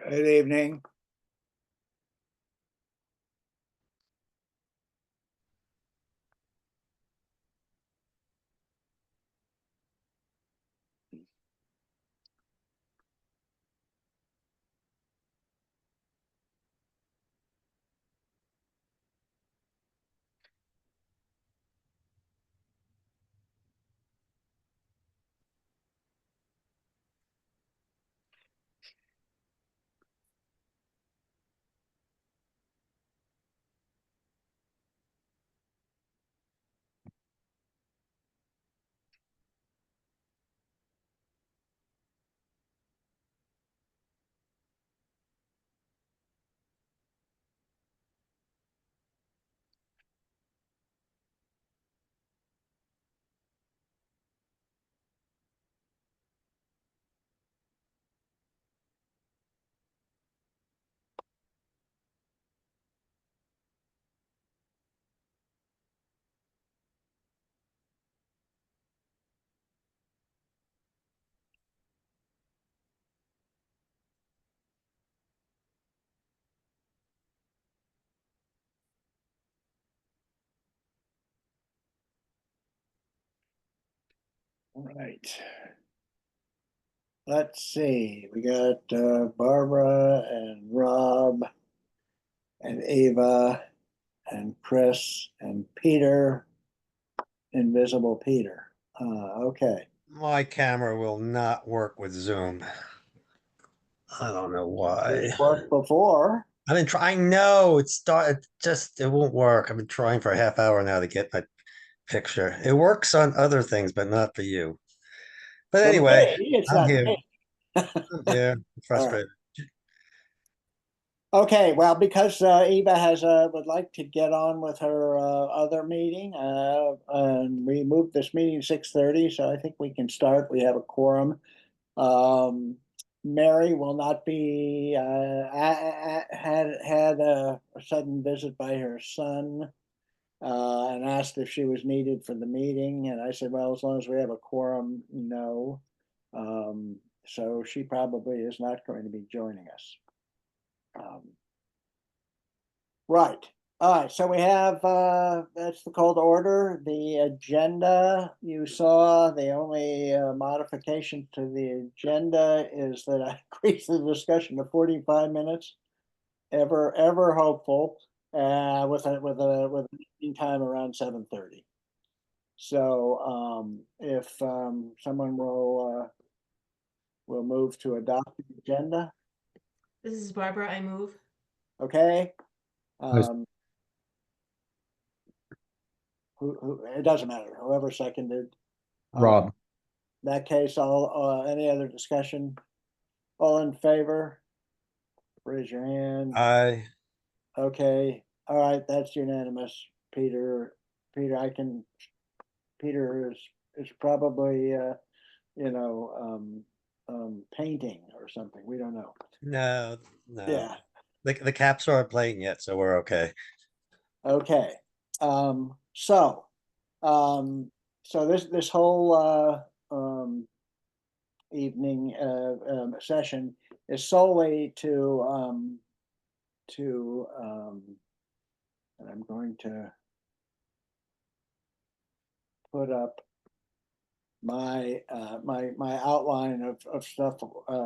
Good evening. All right. Let's see. We got Barbara and Rob and Ava and Chris and Peter, Invisible Peter. Okay. My camera will not work with Zoom. I don't know why. It worked before. I've been trying. No, it won't work. I've been trying for a half hour now to get my picture. It works on other things, but not for you. But For anyway, me, it's I'm not here. me. I'm here. I'm All right. frustrated. Okay, well, because Eva has would like to get on with her other meeting, and we moved this meeting 6:30, so I think we can start. We have a quorum. Um, Mary will not be had a sudden visit by her son and asked if she was needed for the meeting, and I said, well, as long as we have a quorum, no. So she probably is not going to be joining us. Right. All right. So we have that's the call to order. The agenda you saw, the only modification to the agenda is that I increased the discussion to 45 minutes. Ever hopeful. With a meeting time around 7:30. So if someone will move to adopt the agenda, This is Barbara. I move. okay. Nice. It doesn't matter. Whoever seconded. Rob. In that case, any other discussion? All in favor? Raise your hand. I Okay. All right. That's unanimous. Peter, Peter, Peter is probably, you know, painting or something. We don't know. no, no. Yeah. The caps aren't playing yet, so we're okay. Okay. So, this whole evening session is solely to and I'm going to put up my outline of stuff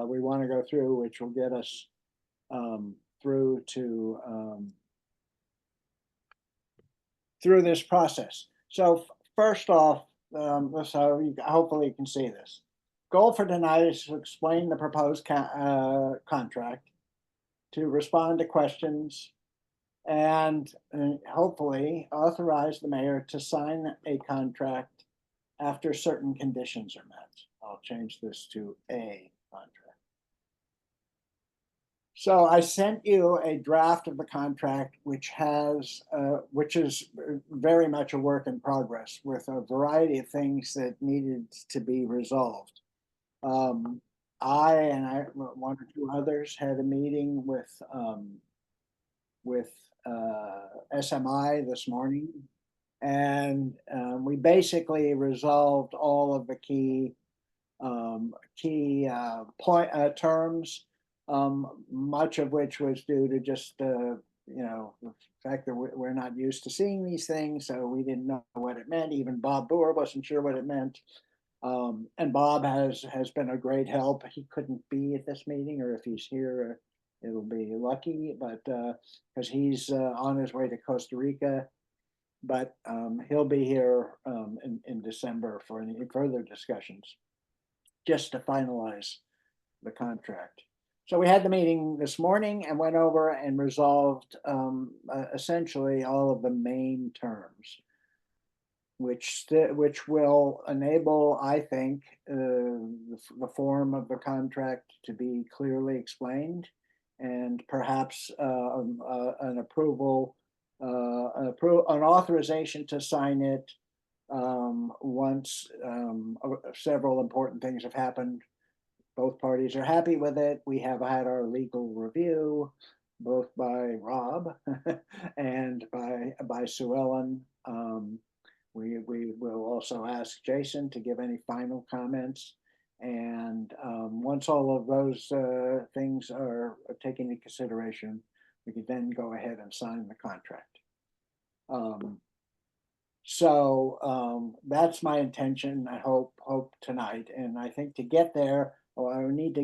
we want to go through, which will get us through to through this process. So first off, so hopefully you can see this. Goal for tonight is to explain the proposed contract, to respond to questions, and hopefully authorize the mayor to sign a contract after certain conditions are met. I'll change this to a contract. So I sent you a draft of the contract, which is very much a work in progress with a variety of things that needed to be resolved. I one or two others had a meeting with SMI this morning, and we basically resolved all of the key terms. much of which was due to just, the fact that we're not used to seeing these things, so we didn't know what it meant. Even Bob Boer wasn't sure what it meant. And Bob has been a great help. He couldn't be at this meeting, or if he's here, it'll be lucky, but because he's on his way to Costa Rica, but he'll be here in December for any further discussions, just to finalize the contract. So we had the meeting this morning and went over and resolved essentially all of the main terms, which will enable, I think, the form of the contract to be clearly explained, and perhaps an approval, an authorization to sign it once several important things have happened. Both parties are happy with it. We have had our legal review, both by Rob and by Sue Ellen. We will also ask Jason to give any final comments. And once all of those things are taken into consideration, we could then go ahead and sign the contract. So that's my intention. I hope tonight, and I think to get there, I need to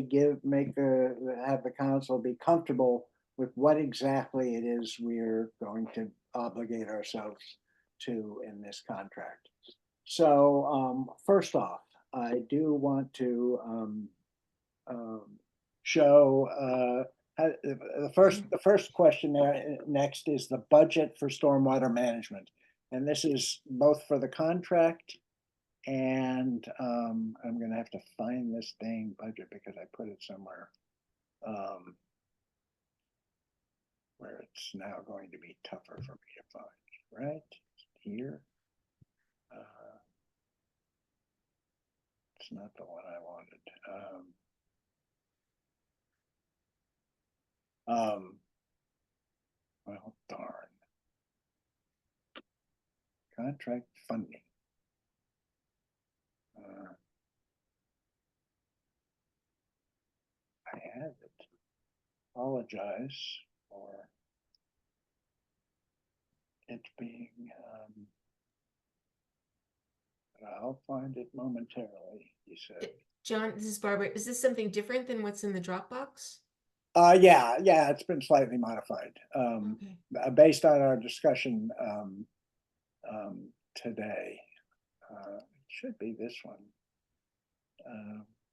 have the council be comfortable with what exactly it is we're going to obligate ourselves to in this contract. So first off, I do want to show the first question there next is the budget for stormwater management. And this is both for the contract, and I'm going to have to find this dang budget because I put it somewhere where it's now going to be tougher for me to find. Right here. It's not the one I wanted. Well, darn. Contract funding. I have it. Apologize for it being, but I'll find it momentarily, he said. John, this is Barbara. Is this something different than what's in the Dropbox? Yeah, it's been slightly modified based on our discussion today. It should be this one.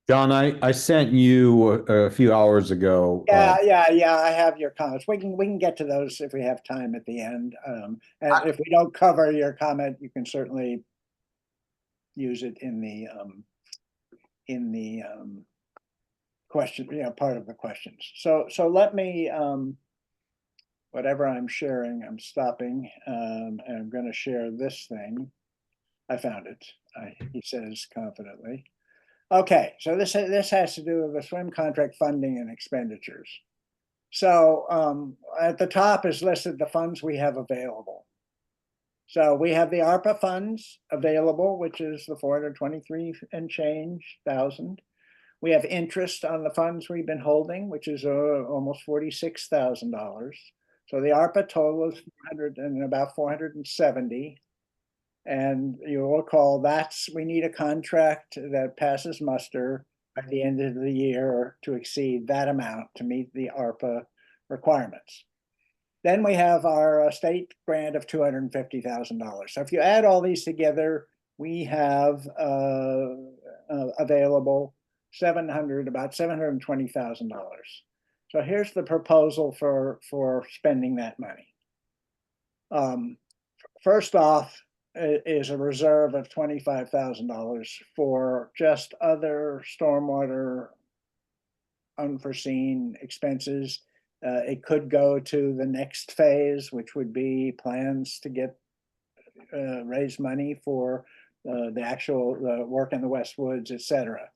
John, I sent you a few hours ago. Yeah, I have your comments. We can get to those if we have time at the end. And if we don't cover your comment, you can certainly use it in the question, part of the questions. So let me whatever I'm sharing, I'm stopping, and I'm going to share this thing. I found it. He says confidently. Okay, so this has to do with the swim contract funding and expenditures. So at the top is listed the funds we have available. So we have the ARPA funds available, which is the 423 and change thousand. We have interest on the funds we've been holding, which is almost $46,000. So the ARPA total is about 470. And you'll recall we need a contract that passes muster by the end of the year to exceed that amount to meet the ARPA requirements. Then we have our state grant of $250,000. So if you add all these together, we have available about $720,000. So here's the proposal for spending that money. First off, is a reserve of $25,000 for just other stormwater unforeseen expenses. It could go to the next phase, which would be plans to raise money for the actual work in the West Woods, etc.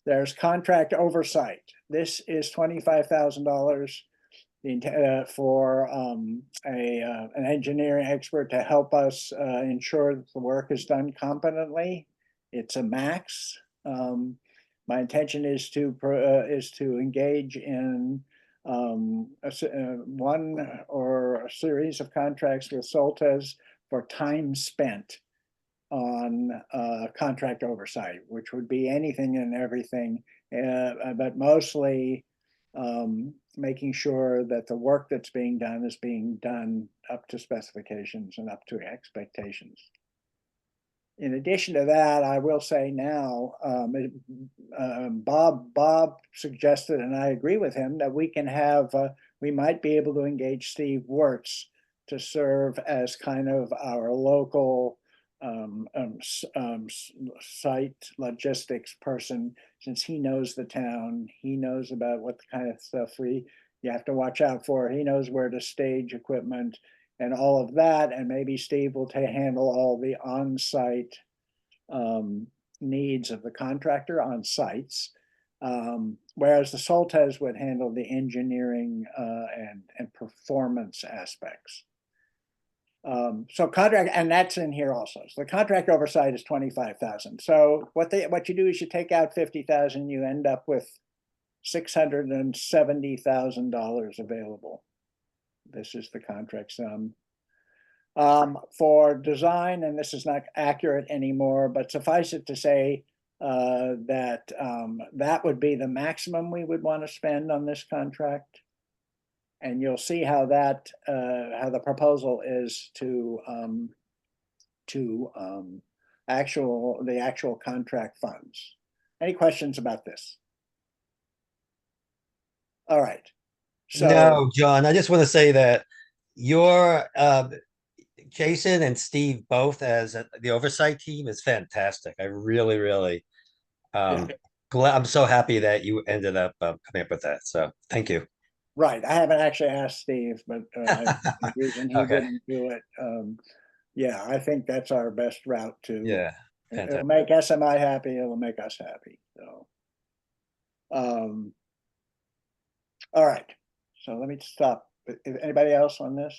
There's contract oversight. This is $25,000 for an engineering expert to help us ensure that the work is done competently. It's a max. My intention is to engage in one or a series of contracts with Soltes for time spent on contract oversight, which would be anything and everything, but mostly making sure that the work that's being done is being done up to specifications and up to expectations. In addition to that, I will say now, Bob suggested, and I agree with him, that we can have, we might be able to engage Steve Wertz to serve as kind of our local site logistics person, since he knows the town, he knows about what kind of stuff you have to watch out for. He knows where to stage equipment and all of that, and maybe Steve will handle all the on-site needs of the contractor on sites, whereas the Soltes would handle the engineering and performance aspects. So contract, and that's in here also. So the contract oversight is 25,000. So what you do is you take out 50,000, you end up with $670,000 available. This is the contract sum. For design, and this is not accurate anymore, but suffice it to say that that would be the maximum we would want to spend on this contract. And you'll see how that how the proposal is to the actual contract funds. Any questions about this? All right. So No, John, I just want to say that your Jason and Steve both as the oversight team is fantastic. I really, really glad. I'm so happy that you ended up coming up with that. So thank you. right, I haven't actually asked Steve, but the reason he Okay. didn't do it, yeah, I think that's our best route to. Yeah, It'll fantastic. make SMI happy. It'll make us happy. So, all right. So let me stop. Anybody else on this?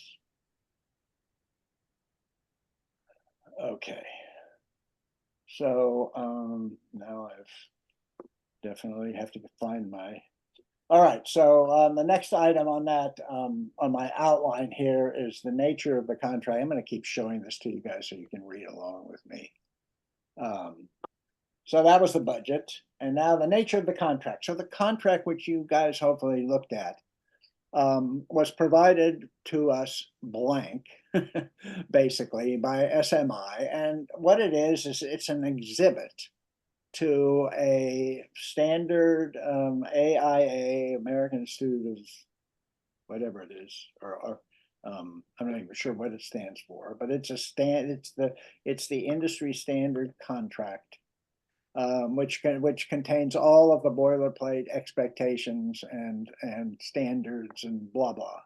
Okay. So now I've definitely have to find my. All right. So the next item on that on my outline here is the nature of the contract. I'm going to keep showing this to you guys so you can read along with me. So that was the budget, and now the nature of the contract. So the contract, which you guys hopefully looked at, was provided to us blank, basically by SMI. And what it is it's an exhibit to a standard AIA, American Institute of whatever it is, or I'm not even sure what it stands for, but it's it's the industry standard contract. Which contains all of the boilerplate expectations and standards and blah blah.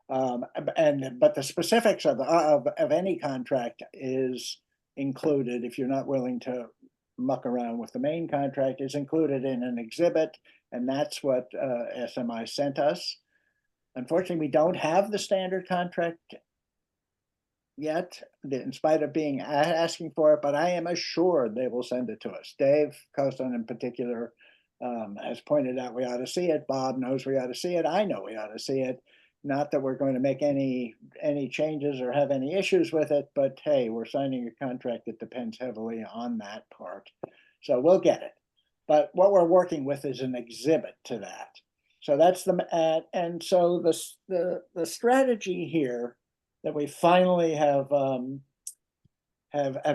But the specifics of any contract is included, if you're not willing to muck around with the main contract, is included in an exhibit, and that's what SMI sent us. Unfortunately, we don't have the standard contract yet, in spite of being asking for it, but I am assured they will send it to us. Dave Costin in particular has pointed out we ought to see it. Bob knows we ought to see it. I know we ought to see it. Not that we're going to make any changes or have any issues with it, but hey, we're signing a contract that depends heavily on that part. So we'll get it. But what we're working with is an exhibit to that. So that's and so the strategy here that we finally have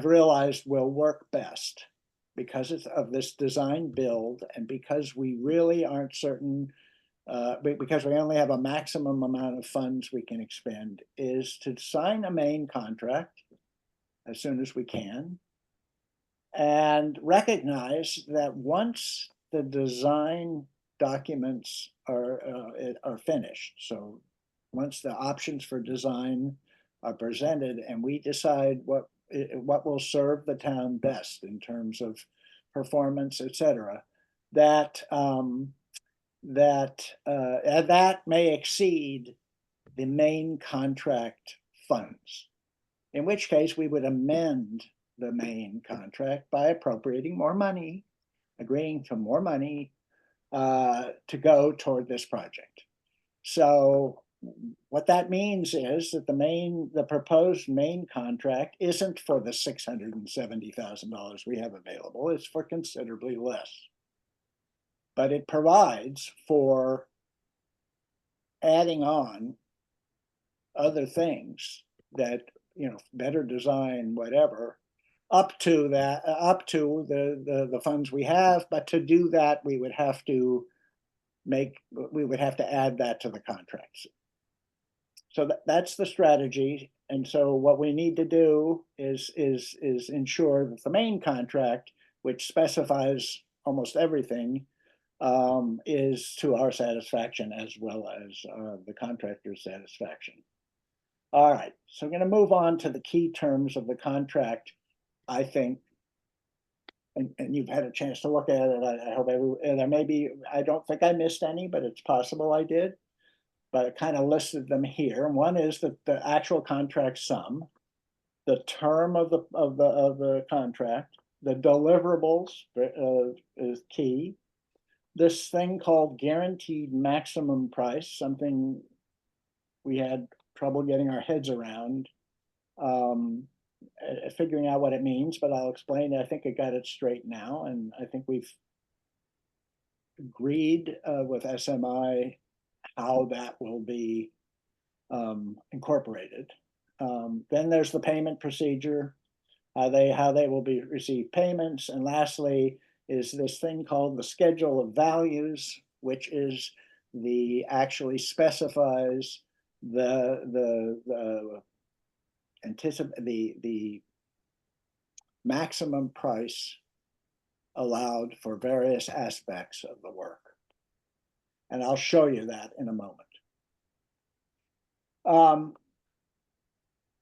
realized will work best because of this design build, and because we really aren't certain, because we only have a maximum amount of funds we can expend, is to sign a main contract as soon as we can, and recognize that once the design documents are finished, so once the options for design are presented and we decide what will serve the town best in terms of performance, etc., that may exceed the main contract funds, in which case we would amend the main contract by appropriating more money agreeing to more money to go toward this project. So what that means is that the proposed main contract isn't for the $670,000 we have available, it's for considerably less. But it provides for adding on other things that, better design, whatever, up to the funds we have. But to do that, we would have to add that to the contracts. So that's the strategy. And so what we need to do is ensure that the main contract, which specifies almost everything, is to our satisfaction as well as the contractor's satisfaction. All right, so I'm going to move on to the key terms of the contract, I think. And you've had a chance to look at it. I hope there may be, I don't think I missed any, but it's possible I did. But I kind of listed them here. One is the actual contract sum, the term of the contract, the deliverables is key. This thing called guaranteed maximum price, something we had trouble getting our heads around, figuring out what it means, but I'll explain. I think I got it straight now, and I think we've agreed with SMI how that will be incorporated. Then there's the payment procedure, how they will receive payments, and lastly is this thing called the schedule of values, which is actually specifies the maximum price allowed for various aspects of the work. And I'll show you that in a moment.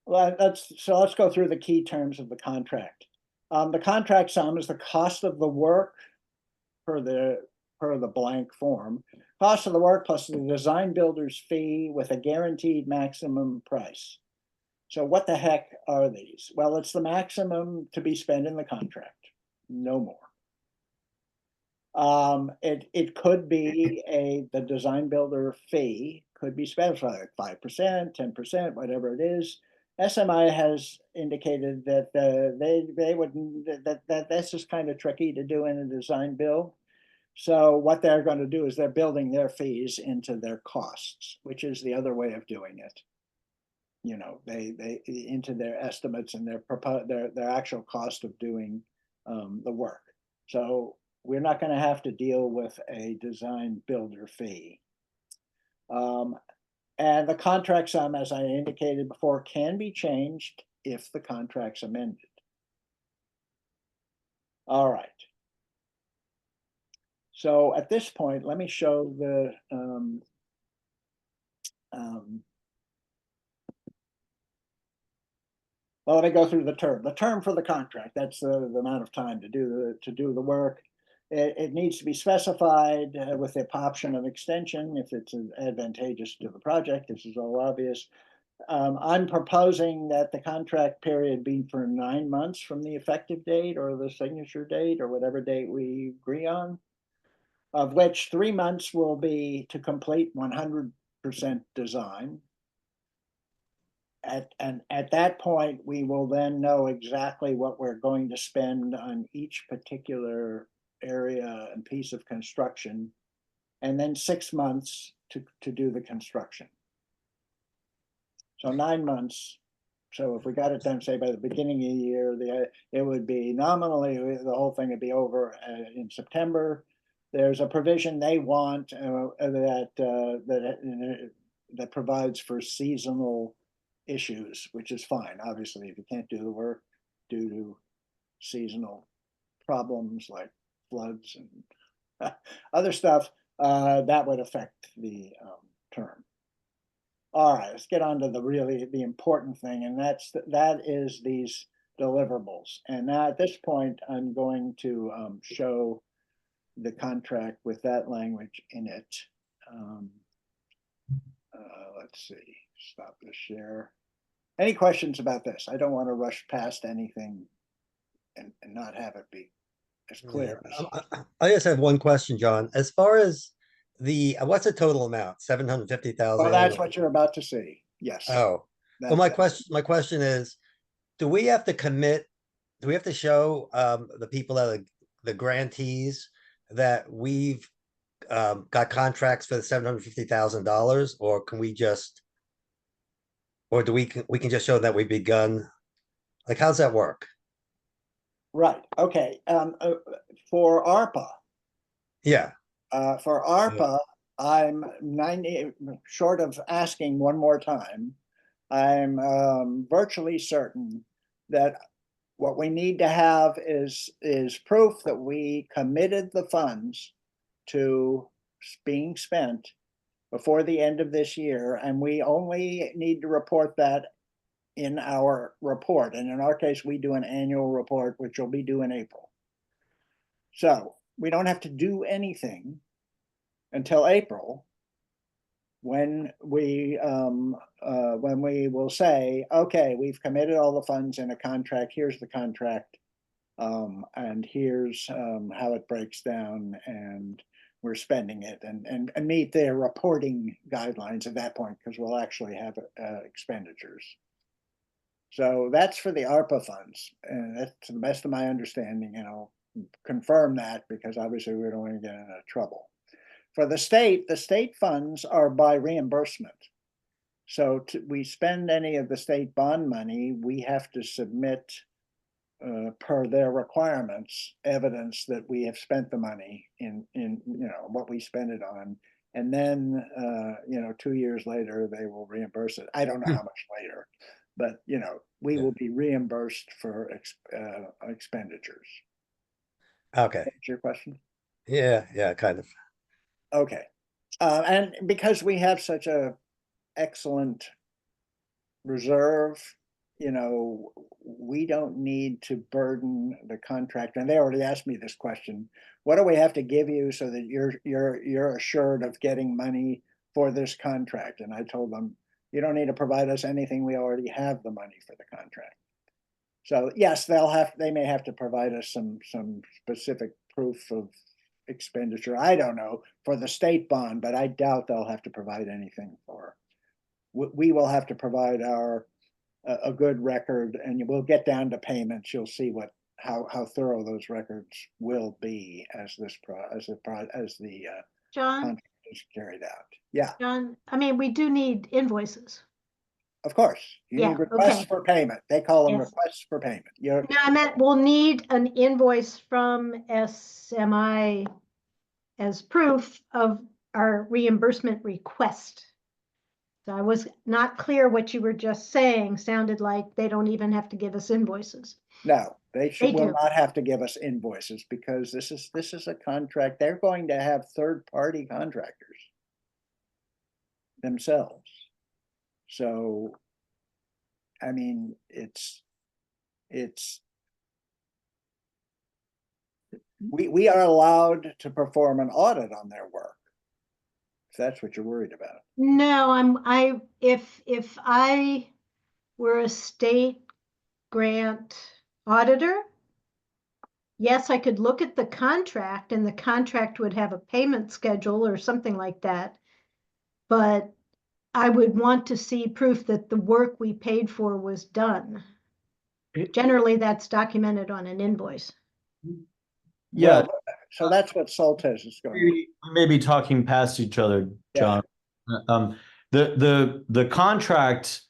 Let's go through the key terms of the contract. The contract sum is the cost of the work per the blank form. Cost of the work plus the design builder's fee with a guaranteed maximum price. So what the heck are these? Well, it's the maximum to be spent in the contract, no more. It could be the design builder fee could be specified 5%, 10%, whatever it is. SMI has indicated that they wouldn't, that this is kind of tricky to do in a design build. So what they're going to do is they're building their fees into their costs, which is the other way of doing it. They into their estimates and their actual cost of doing the work. So we're not going to have to deal with a design builder fee. And the contract sum, as I indicated before, can be changed if the contract's amended. All right. So at this point, let me show the well, let me go through the term. The term for the contract, that's the amount of time to do the work. It needs to be specified with the option of extension if it's advantageous to the project. This is all obvious. I'm proposing that the contract period be for 9 months from the effective date or the signature date or whatever date we agree on, of which 3 months will be to complete 100% design. At that point, we will then know exactly what we're going to spend on each particular area and piece of construction, and then 6 months to do the construction. So 9 months. So if we got it done, say by the beginning of the year, it would be nominally, the whole thing would be over in September. There's a provision they want that provides for seasonal issues, which is fine. Obviously, if you can't do the work due to seasonal problems like floods and other stuff, that would affect the term. All right, let's get on to the important thing, and that is these deliverables. And now at this point, I'm going to show the contract with that language in it. Let's see, stop the share. Any questions about this? I don't want to rush past anything and not have it be as clear as. I just have one question, John. As far as what's the total amount? 750,000? Well, that's what you're about to see. Yes. Oh, well, my question is, do we have to commit, do we have to show the people that are the grantees that we've got contracts for the $750,000, or can we just, or do we can just show that we've begun? Like, how's that work? Right, okay, for ARPA, Yeah. for ARPA, I'm 90, short of asking one more time, I'm virtually certain that what we need to have is proof that we committed the funds to being spent before the end of this year, and we only need to report that in our report. And in our case, we do an annual report, which will be due in April. So we don't have to do anything until April, when we will say, okay, we've committed all the funds in a contract. Here's the contract, and here's how it breaks down, and we're spending it, and meet their reporting guidelines at that point, because we'll actually have expenditures. So that's for the ARPA funds, and that's to the best of my understanding, and I'll confirm that because obviously we don't want to get into trouble. For the state funds are by reimbursement. So we spend any of the state bond money, we have to submit per their requirements, evidence that we have spent the money in what we spend it on. And then 2 years later, they will reimburse it. I don't know how much later, but we will be reimbursed for expenditures. Okay. That's your question? Yeah, kind of. Okay. And because we have such a excellent reserve, we don't need to burden the contractor. And they already asked me this question: what do we have to give you so that you're assured of getting money for this contract? And I told them, you don't need to provide us anything. We already have the money for the contract. So yes, they may have to provide us some specific proof of expenditure. I don't know, for the state bond, but I doubt they'll have to provide anything for. We will have to provide a good record, and we'll get down to payments. You'll see how thorough those records will be as the John, contract is carried out. Yeah, John, I mean, we do need invoices. of course. You Yeah, need requests okay. for payment. They call them Yes. requests for payment. No, I meant we'll need an invoice from SMI as proof of our reimbursement request. So I was not clear what you were just saying. Sounded like they don't even have to give us invoices. No, they will do. not have to give us invoices, because this is a contract. They're going to have third-party contractors themselves. So, I mean, we are allowed to perform an audit on their work, if that's what you're worried about. No, if I were a state grant auditor, yes, I could look at the contract, and the contract would have a payment schedule or something like that. But I would want to see proof that the work we paid for was done. Generally, that's documented on an invoice. Yeah, Well, so that's what Soltes is going to. we may be talking past each other, John. The contract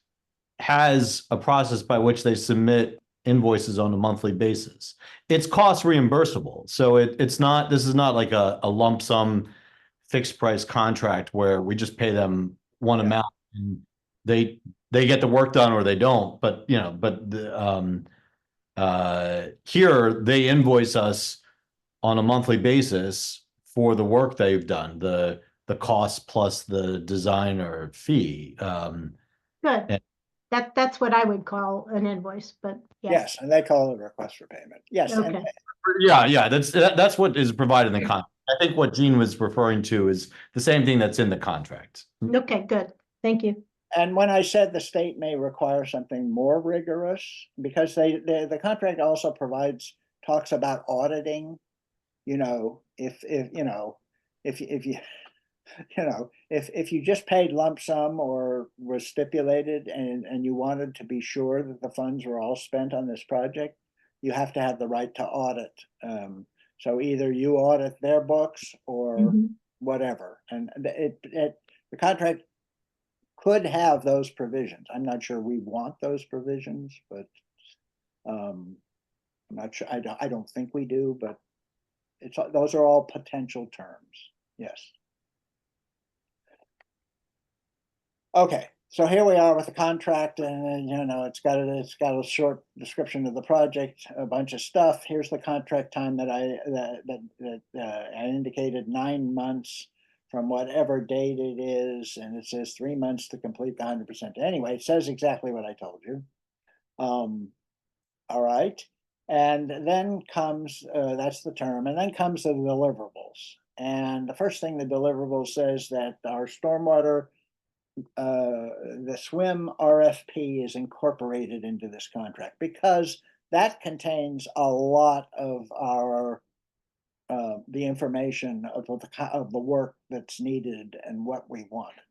has a process by which they submit invoices on a monthly basis. It's cost reimbursable. So this is not like a lump sum fixed price contract where we just pay them one amount and they get the work done or they don't. But here they invoice us on a monthly basis for the work they've done, the cost plus the designer fee. Good. That's what I would call an invoice, but Yes, and they call it a request for payment. Yes. Okay. Yeah, that's what is provided in the contract. I think what Gene was referring to is the same thing that's in the contract. Okay, good. Thank you. And when I said the state may require something more rigorous, because the contract also talks about auditing you know, if you know, if you you know, if you just paid lump sum or was stipulated and you wanted to be sure that the funds were all spent on this project, you have to have the right to audit. So either you audit their books or Mhm. whatever, and the contract could have those provisions. I'm not sure we want those provisions, but I'm not sure. I don't think we do, but those are all potential terms. Yes. Okay, so here we are with the contract, and you know it's got a short description of the project, a bunch of stuff. Here's the contract time that I indicated, 9 months from whatever date it is, and it says 3 months to complete the 100%. Anyway, it says exactly what I told you. All right, and then comes that's the term, and then comes the deliverables. And the first thing the deliverable says that our stormwater the SWIM RFP is incorporated into this contract because that contains a lot of our the information of the work that's needed and what we wanted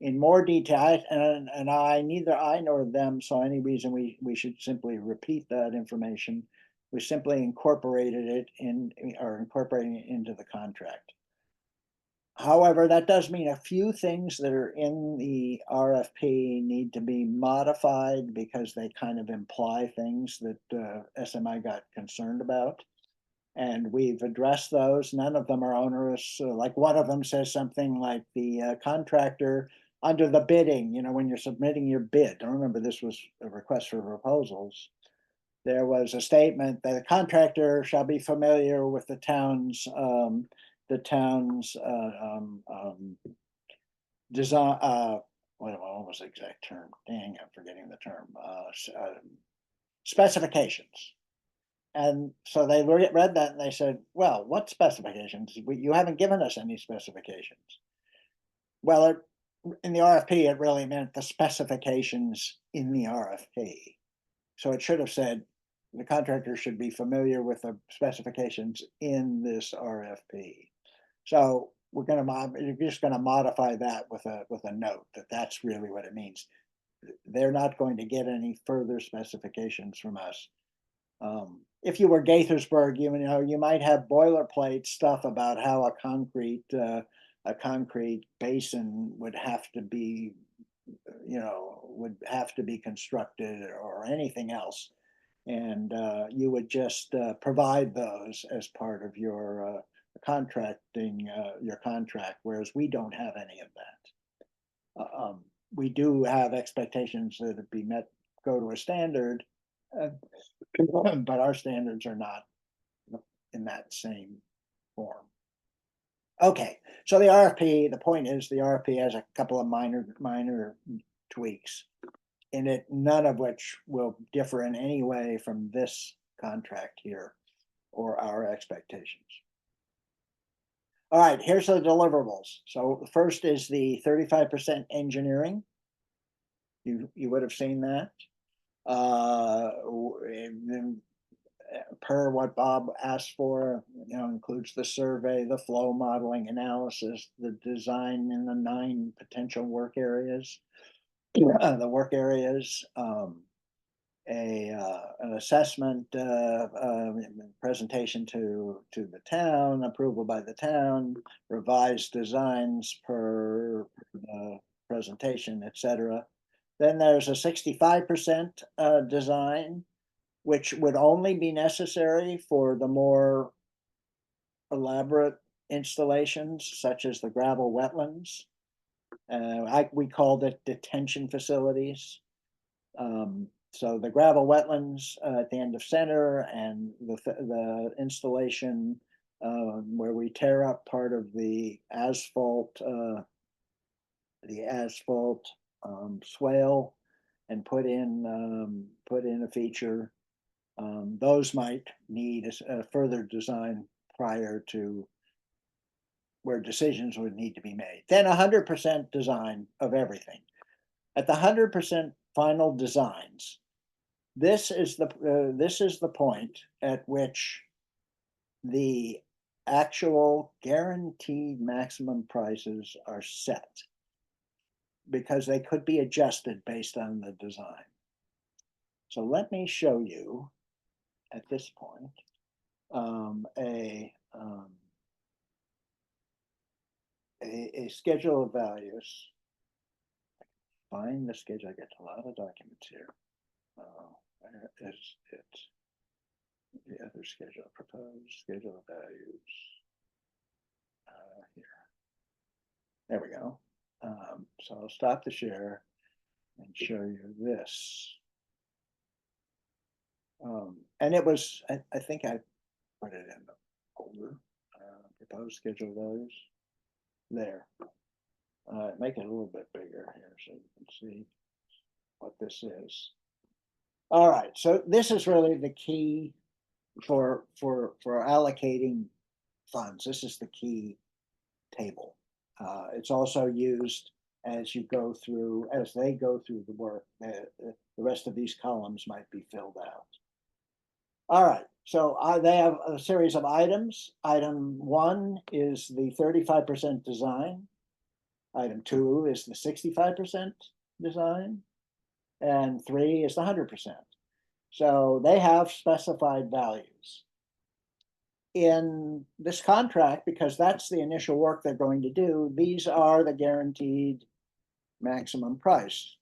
in more detail. And I neither I nor them saw any reason we should simply repeat that information. We simply incorporated it in or incorporating it into the contract. However, that does mean a few things that are in the RFP need to be modified because they kind of imply things that SMI got concerned about. And we've addressed those. None of them are onerous. Like one of them says something like the contractor under the bidding, you know, when you're submitting your bid. I remember this was a request for proposals. There was a statement that the contractor shall be familiar with the town's design. What was the exact term? Dang, I'm forgetting the term. Specifications. And so they read that and they said, "Well, what specifications? You haven't given us any specifications." Well, in the RFP, it really meant the specifications in the RFP. So it should have said the contractor should be familiar with the specifications in this RFP. So you're just going to modify that with a note that that's really what it means. They're not going to get any further specifications from us. If you were Gaithersburg, you know you might have boilerplate stuff about how a concrete basin would have to be, you know, would have to be constructed or anything else, and you would just provide those as part of your contracting, your contract, whereas we don't have any of that. We do have expectations that it be met, go to a standard, but our standards are not in that same form. Okay, so the RFP, the point is the RFP has a couple of minor tweaks in it, none of which will differ in any way from this contract here or our expectations. All right, here's the deliverables. So the first is the 35% engineering. You would have seen that. Per what Bob asked for, you know, includes the survey, the flow modeling analysis, the design in the 9 potential work areas, the work areas, an assessment, presentation to the town, approval by the town, revised designs per the presentation, etc. Then there's a 65% design, which would only be necessary for the more elaborate installations, such as the gravel wetlands. We called it detention facilities. So the gravel wetlands at the end of center and the installation where we tear up part of the asphalt swale and put in a feature. Those might need a further design prior to where decisions would need to be made. Then 100% design of everything. At the 100% final designs, this is the point at which the actual guaranteed maximum prices are set because they could be adjusted based on the design. So let me show you at this point a schedule of values. Find the schedule. I get a lot of documents here. Where is it? The other schedule, proposed schedule of values. Here. There we go. So I'll stop the share and show you this. And it was, I think I put it in the folder, proposed schedule values. There. Make it a little bit bigger here so you can see what this is. All right, so this is really the key for allocating funds. This is the key table. It's also used as you go through, as they go through the work, the rest of these columns might be filled out. All right, so they have a series of items. Item 1 is the 35% design. Item 2 is the 65% design. And 3 is the 100%. So they have specified values. In this contract, because that's the initial work they're going to do, these are the guaranteed maximum price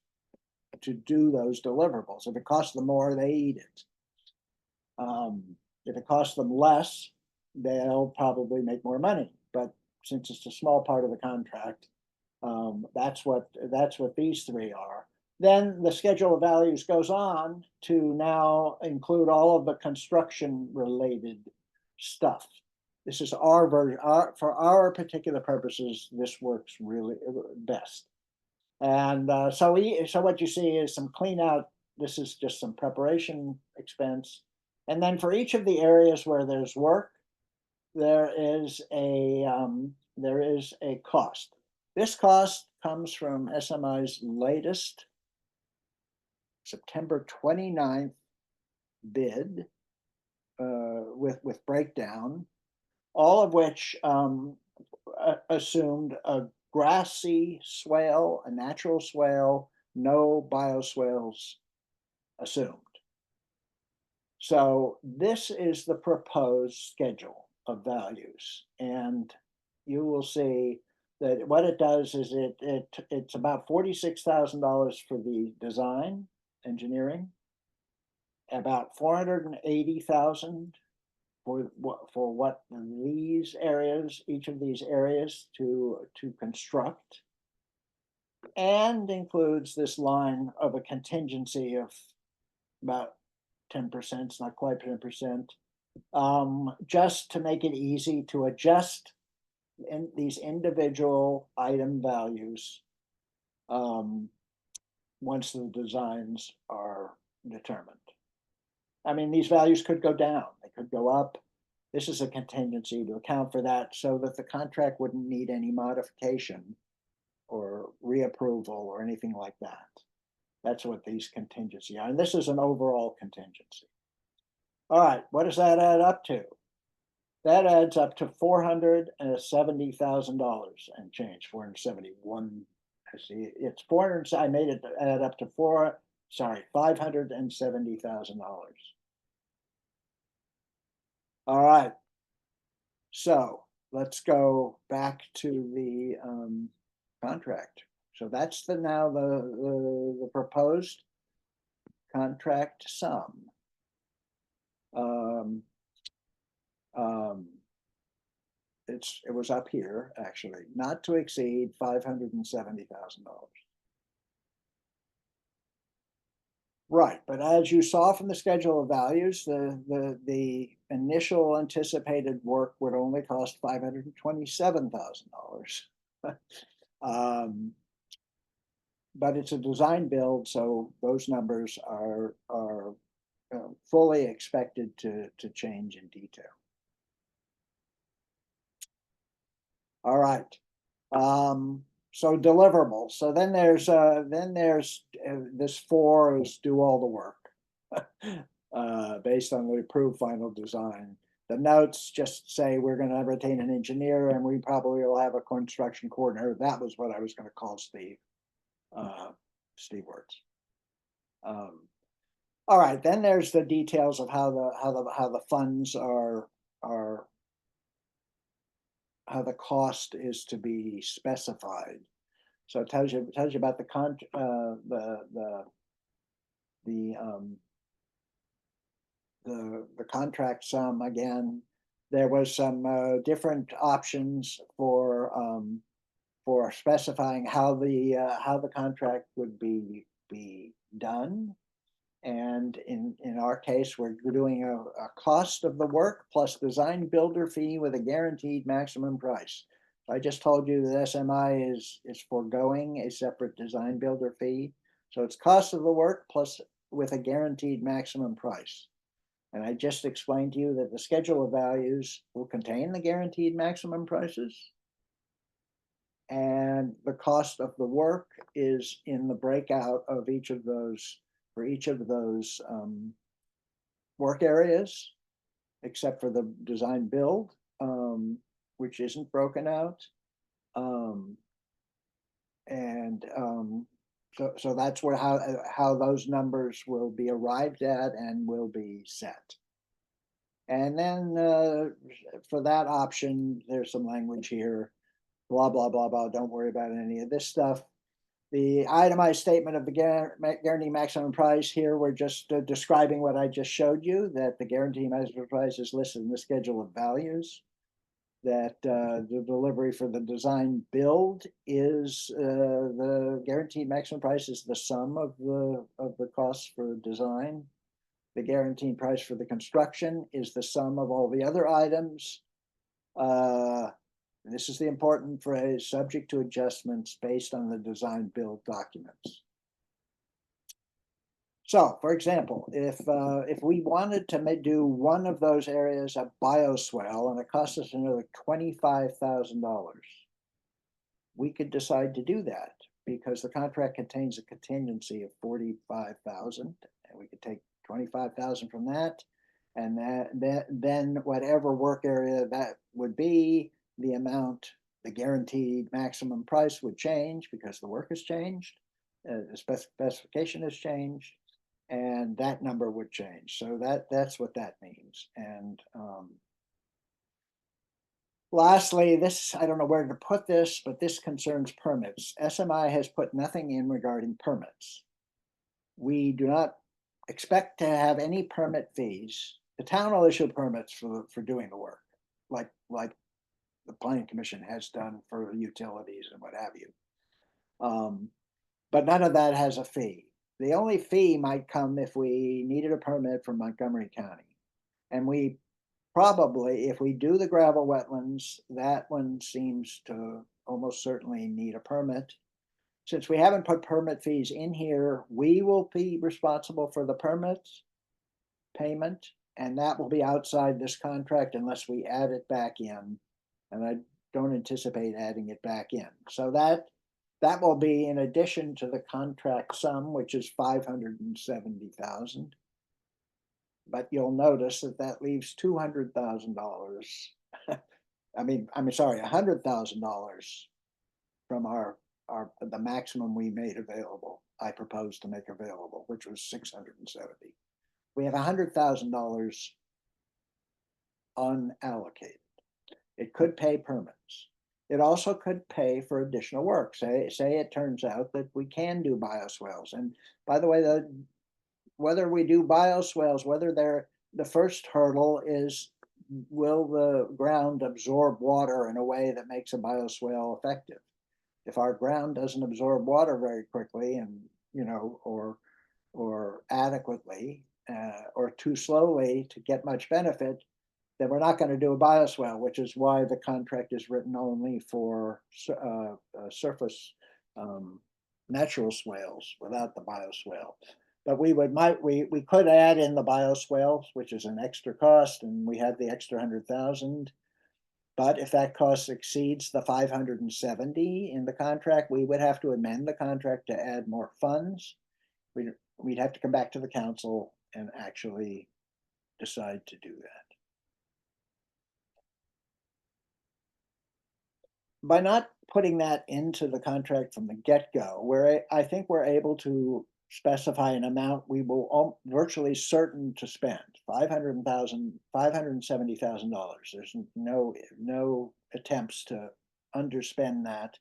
to do those deliverables. If it costs them more, they eat it. If it costs them less, they'll probably make more money. But since it's a small part of the contract, that's what these 3 are. Then the schedule of values goes on to now include all of the construction related stuff. This is our version. For our particular purposes, this works really best. And so what you see is some clean out. This is just some preparation expense. And then for each of the areas where there's work, there is a cost. This cost comes from SMI's latest September 29th bid with breakdown, all of which assumed a grassy swale, a natural swale, no bioswales assumed. So this is the proposed schedule of values, and you will see that what it does is it's about $46,000 for the design, engineering, about $480,000 for what these areas, each of these areas to construct, and includes this line of a contingency of about 10%, it's not quite 10%, just to make it easy to adjust in these individual item values once the designs are determined. I mean, these values could go down, they could go up. This is a contingency to account for that so that the contract wouldn't need any modification or reapproval or anything like that. That's what these contingency are. And this is an overall contingency. All right, what does that add up to? That adds up to $470,000 and change, 471. I see it's 400. I made it add up to $570,000. All right. So let's go back to the contract. So that's now the proposed contract sum. It was up here actually, not to exceed $570,000. Right, but as you saw from the schedule of values, the initial anticipated work would only cost $527,000. But it's a design build, so those numbers are fully expected to change in detail. All right. So deliverables. So then there's this 4 is do all the work based on the approved final design. The notes just say we're gonna retain an engineer and we probably will have a construction coordinator. That was what I was gonna call Steve. Steve Wertz. All right, then there's the details of how the funds are how the cost is to be specified. So it tells you about the contract sum again. There was some different options for specifying how the contract would be done. And in our case, we're doing a cost of the work plus design builder fee with a guaranteed maximum price. I just told you that SMI is foregoing a separate design builder fee. So it's cost of the work plus with a guaranteed maximum price. And I just explained to you that the schedule of values will contain the guaranteed maximum prices. And the cost of the work is in the breakout of each of those, for each of those work areas, except for the design build, which isn't broken out. So that's where how those numbers will be arrived at and will be set. And then for that option, there's some language here, blah, blah, blah, blah. Don't worry about any of this stuff. The itemized statement of the guarantee maximum price here, we're just describing what I just showed you, that the guarantee maximum price is listed in the schedule of values, that the delivery for the design build is the guaranteed maximum price is the sum of the costs for design. The guaranteed price for the construction is the sum of all the other items. This is the important phrase, subject to adjustments based on the design build documents. So, for example, if we wanted to do one of those areas a bioswale and it cost us another $25,000, we could decide to do that because the contract contains a contingency of $45,000, and we could take $25,000 from that, and then whatever work area that would be, the amount, the guaranteed maximum price would change because the work has changed, the specification has changed, and that number would change. So that's what that means. And lastly, this, I don't know where to put this, but this concerns permits. SMI has put nothing in regarding permits. We do not expect to have any permit fees. The town will issue permits for doing the work, like the planning commission has done for utilities and what have you. But none of that has a fee. The only fee might come if we needed a permit from Montgomery County. And we probably, if we do the gravel wetlands, that one seems to almost certainly need a permit. Since we haven't put permit fees in here, we will be responsible for the permits payment, and that will be outside this contract unless we add it back in. And I don't anticipate adding it back in. So that will be in addition to the contract sum, which is $570,000. But you'll notice that leaves $200,000. I'm sorry, $100,000 from the maximum we made available. I proposed to make available, which was $670,000. We have $100,000 unallocated. It could pay permits. It also could pay for additional work. Say it turns out that we can do bioswales. And by the way, whether we do bioswales, whether the first hurdle is, will the ground absorb water in a way that makes a bioswale effective? If our ground doesn't absorb water very quickly and, or adequately, or too slowly to get much benefit, then we're not going to do a bioswale, which is why the contract is written only for surface natural swales without the bioswale. But we could add in the bioswales, which is an extra cost, and we have the extra 100,000. But if that cost exceeds the 570 in the contract, we would have to amend the contract to add more funds. We'd have to come back to the council and actually decide to do that. by not putting that into the contract from the get-go, I think we're able to specify an amount we will virtually certain to spend, $570,000. There's no attempts to underspend that.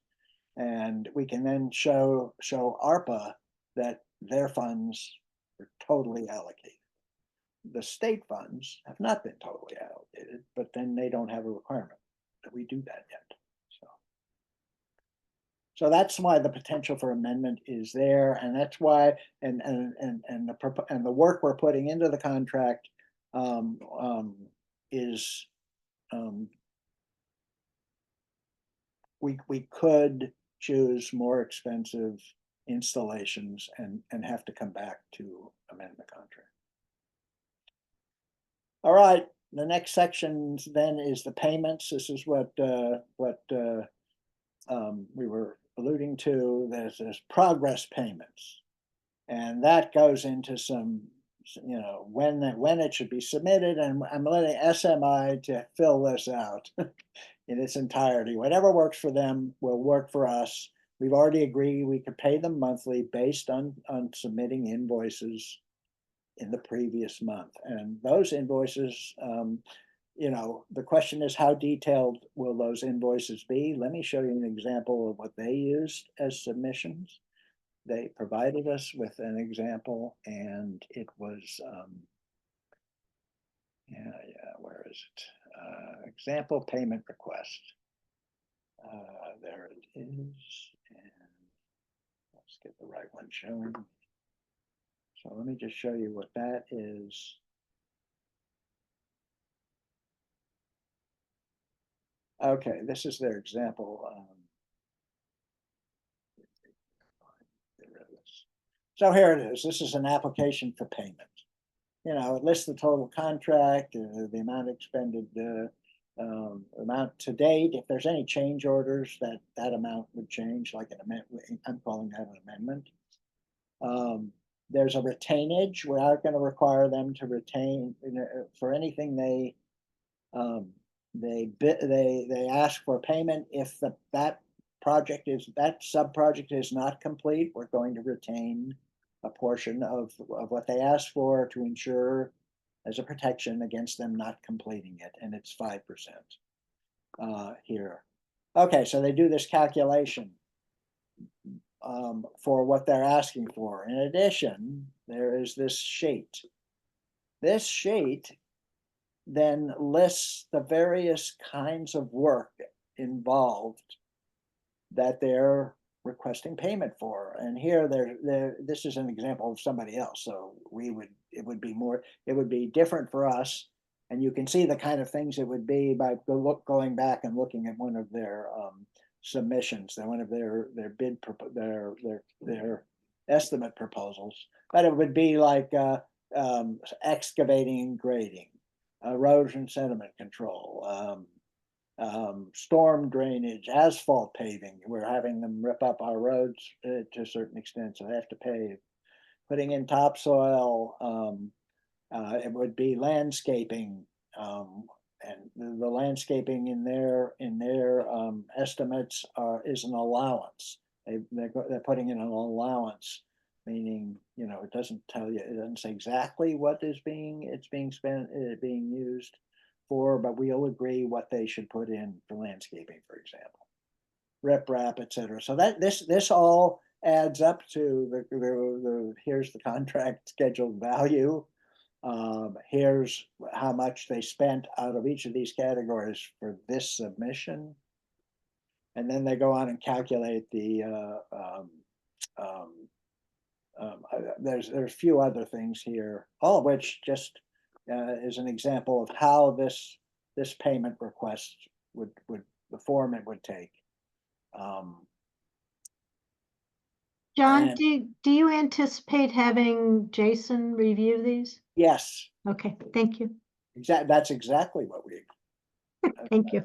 And we can then show ARPA that their funds are totally allocated. The state funds have not been totally allocated, but then they don't have a requirement that we do that yet. So that's why the potential for amendment is there, and that's why, and the work we're putting into the contract is we could choose more expensive installations and have to come back to amend the contract. All right, the next section then is the payments. This is what we were alluding to. There's progress payments, and that goes into some, when it should be submitted. And I'm letting SMI to fill this out in its entirety. Whatever works for them will work for us. We've already agreed we could pay them monthly based on submitting invoices in the previous month, and those invoices, the question is, how detailed will those invoices be? Let me show you an example of what they used as submissions. They provided us with an example, and it was, where is it? Example payment request. There it is, and let's get the right one shown. So let me just show you what that is. Okay, this is their example. So here it is. This is an application for payment. It lists the total contract, the amount expended, amount to date. If there's any change orders, that amount would change, like an amendment. I'm calling that an amendment. There's a retainage. We are going to require them to retain for anything they ask for payment. If that sub-project is not complete, we're going to retain a portion of what they asked for to ensure as a protection against them not completing it, and it's 5% here. Okay, so they do this calculation for what they're asking for. In addition, there is this sheet. This sheet then lists the various kinds of work involved that they're requesting payment for. And here, this is an example of somebody else. So it would be different for us. And you can see the kind of things it would be by going back and looking at one of their submissions, one of their bid, their estimate proposals. But it would be like excavating and grading, erosion sediment control, storm drainage, asphalt paving. We're having them rip up our roads to a certain extent, so they have to pave. Putting in topsoil. It would be landscaping, and the landscaping in their estimates is an allowance. They're putting in an allowance, meaning it doesn't tell you, it doesn't say exactly what is being used for, but we'll agree what they should put in for landscaping, for example, riprap, etc. So that this all adds up to the here's the contract scheduled value. Here's how much they spent out of each of these categories for this submission. And then they go on and calculate the, there's a few other things here, all of which just is an example of how this payment request would the form it would take. John, do you anticipate having Jason review these? Yes. Okay, thank you. That's exactly what we. Thank you.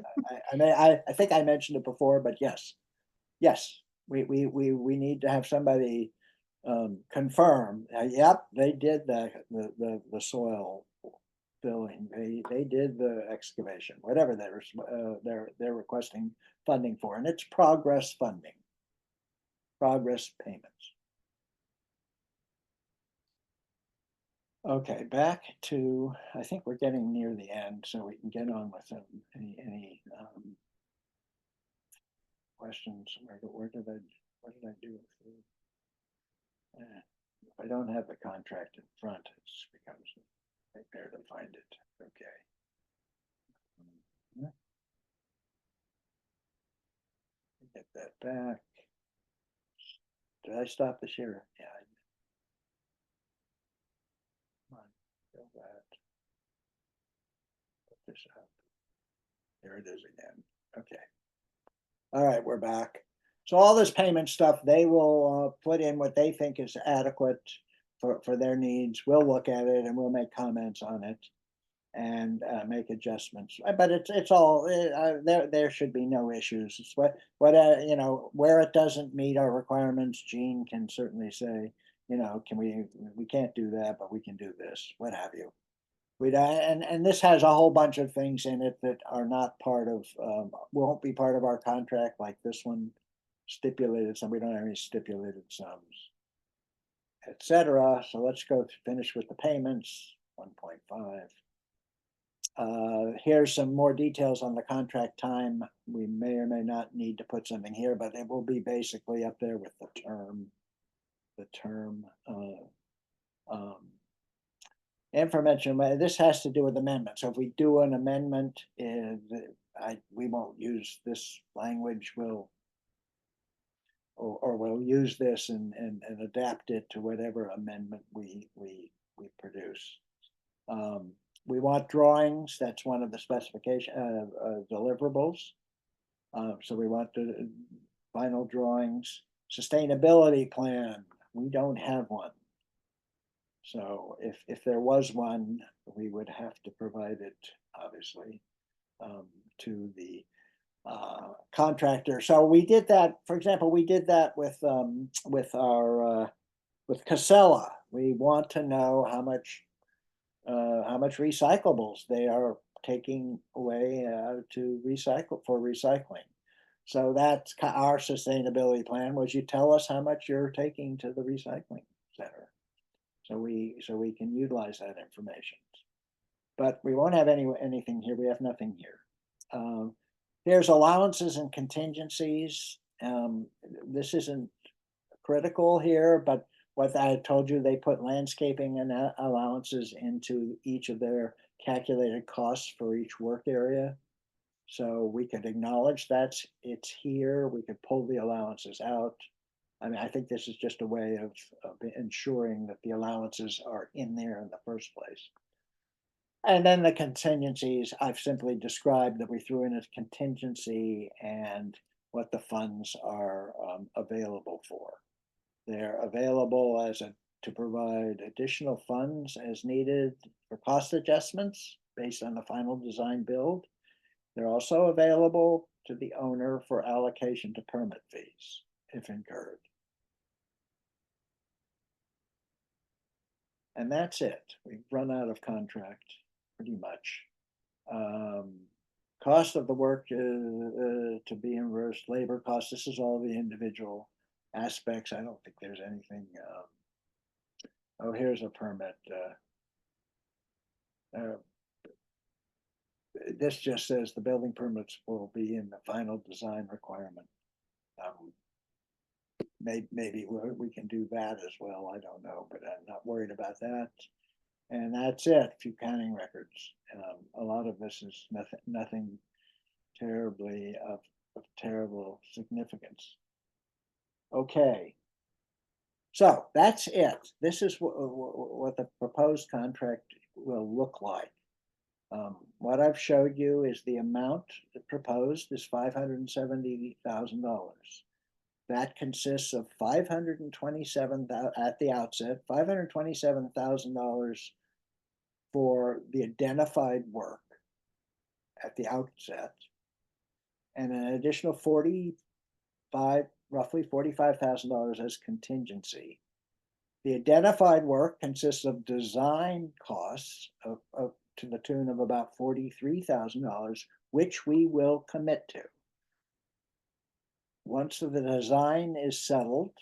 I think I mentioned it before, but yes, we need to have somebody confirm. Yep, they did the soil filling. They did the excavation, whatever they're requesting funding for, and it's progress funding. Progress payments. Okay, back to, I think we're getting near the end, so we can get on with any questions. What did I do with the, if I don't have the contract in front, it becomes a nightmare to find it. Okay. Get that back. Did I stop the share? Yeah. Come on, fill that. Put this up. There it is again. Okay. All right, we're back. So all this payment stuff, they will put in what they think is adequate for their needs. We'll look at it and we'll make comments on it and make adjustments. But it's all there should be no issues. It's what you know, where it doesn't meet our requirements, Gene can certainly say, you know, we can't do that, but we can do this, what have you. And this has a whole bunch of things in it that are not part of won't be part of our contract, like this one stipulated some, we don't have any stipulated sums, etc. So let's go finish with the payments. 1.5. Here's some more details on the contract time. We may or may not need to put something here, but it will be basically up there with the term. Information. This has to do with amendments. So if we do an amendment, we won't use this language. We'll use this and adapt it to whatever amendment we produce. We want drawings. That's one of the specification deliverables. So we want the final drawings. Sustainability plan. We don't have one. So if there was one, we would have to provide it, obviously, to the contractor. So we did that. For example, we did that with Casella. We want to know how much recyclables they are taking away to recycle for recycling. So that's our sustainability plan. Was you tell us how much you're taking to the recycling center, so we can utilize that information. But we won't have anything here. We have nothing here. There's allowances and contingencies. This isn't critical here, but what I told you, they put landscaping and allowances into each of their calculated costs for each work area. So we could acknowledge that it's here. We could pull the allowances out. I mean, I think this is just a way of ensuring that the allowances are in there in the first place. And then the contingencies, I've simply described that we threw in a contingency and what the funds are available for. They're available to provide additional funds as needed for cost adjustments based on the final design build. They're also available to the owner for allocation to permit fees if incurred. And that's it. We've run out of contract pretty much. Cost of the work to be reimbursed, labor costs. This is all the individual aspects. I don't think there's anything. Oh, here's a permit. This just says the building permits will be in the final design requirement. Maybe we can do that as well. I don't know, but I'm not worried about that. And that's it. A few counting records. A lot of this is nothing terribly of terrible significance. Okay. So that's it. This is what the proposed contract will look like. What I've showed you is the amount proposed is $570,000. That consists of $527,000 at the outset, $527,000 for the identified work at the outset, and an additional roughly $45,000 as contingency. The identified work consists of design costs to the tune of about $43,000, which we will commit to. once the design is settled,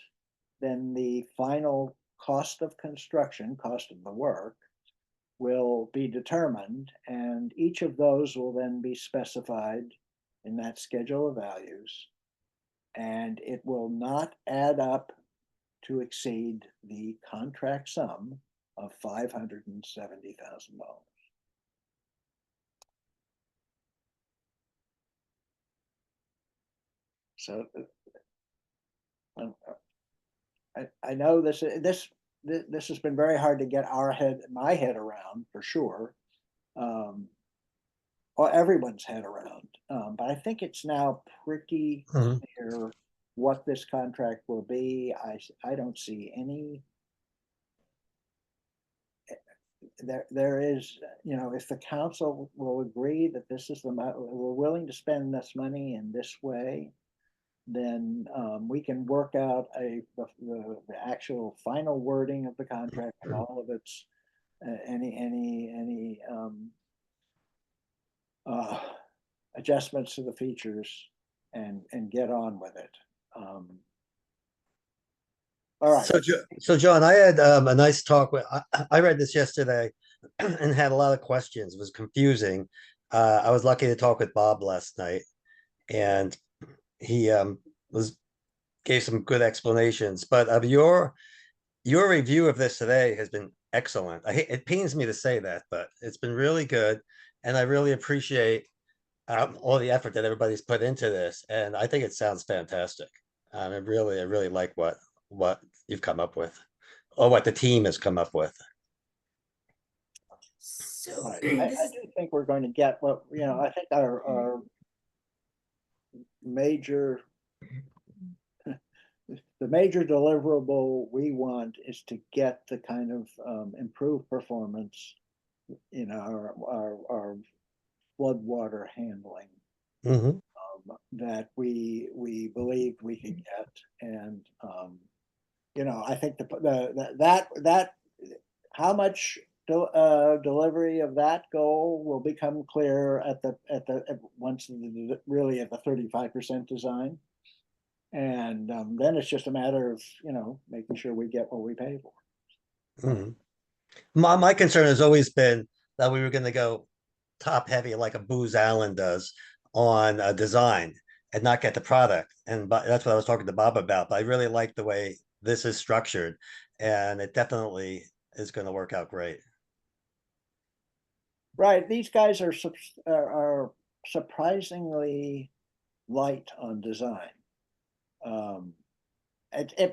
then the final cost of construction, cost of the work, will be determined, and each of those will then be specified in that schedule of values, and it will not add up to exceed the contract sum of $570,000. So I know this has been very hard to get my head around for sure, or everyone's head around. But I think it's now pretty Mhm. clear what this contract will be. I don't see any. There is, if the council will agree that this is we're willing to spend this money in this way, then we can work out the actual final wording of the contract and all of its any adjustments to the features and get on with it. All right. So John, I had a nice talk with. I read this yesterday and had a lot of questions. It was confusing. I was lucky to talk with Bob last night, and he was gave some good explanations. But of your review of this today has been excellent. It pains me to say that, but it's been really good, and I really appreciate all the effort that everybody's put into this. And I think it sounds fantastic. I really like what you've come up with, or what the team has come up with. So Right. this I is, do think we're going to get what, I think our major, the major deliverable we want is to get the kind of improved performance in our floodwater handling Mhm. that we believed we could get. And, I think that how much delivery of that goal will become clear once really at the 35% design, and then it's just a matter of making sure we get what we pay for. Mhm. My concern has always been that we were going to go top heavy like a Booz Allen does on a design and not get the product. And that's what I was talking to Bob about. But I really like the way this is structured, and it definitely is going to work out great. Right, these guys are surprisingly light on design.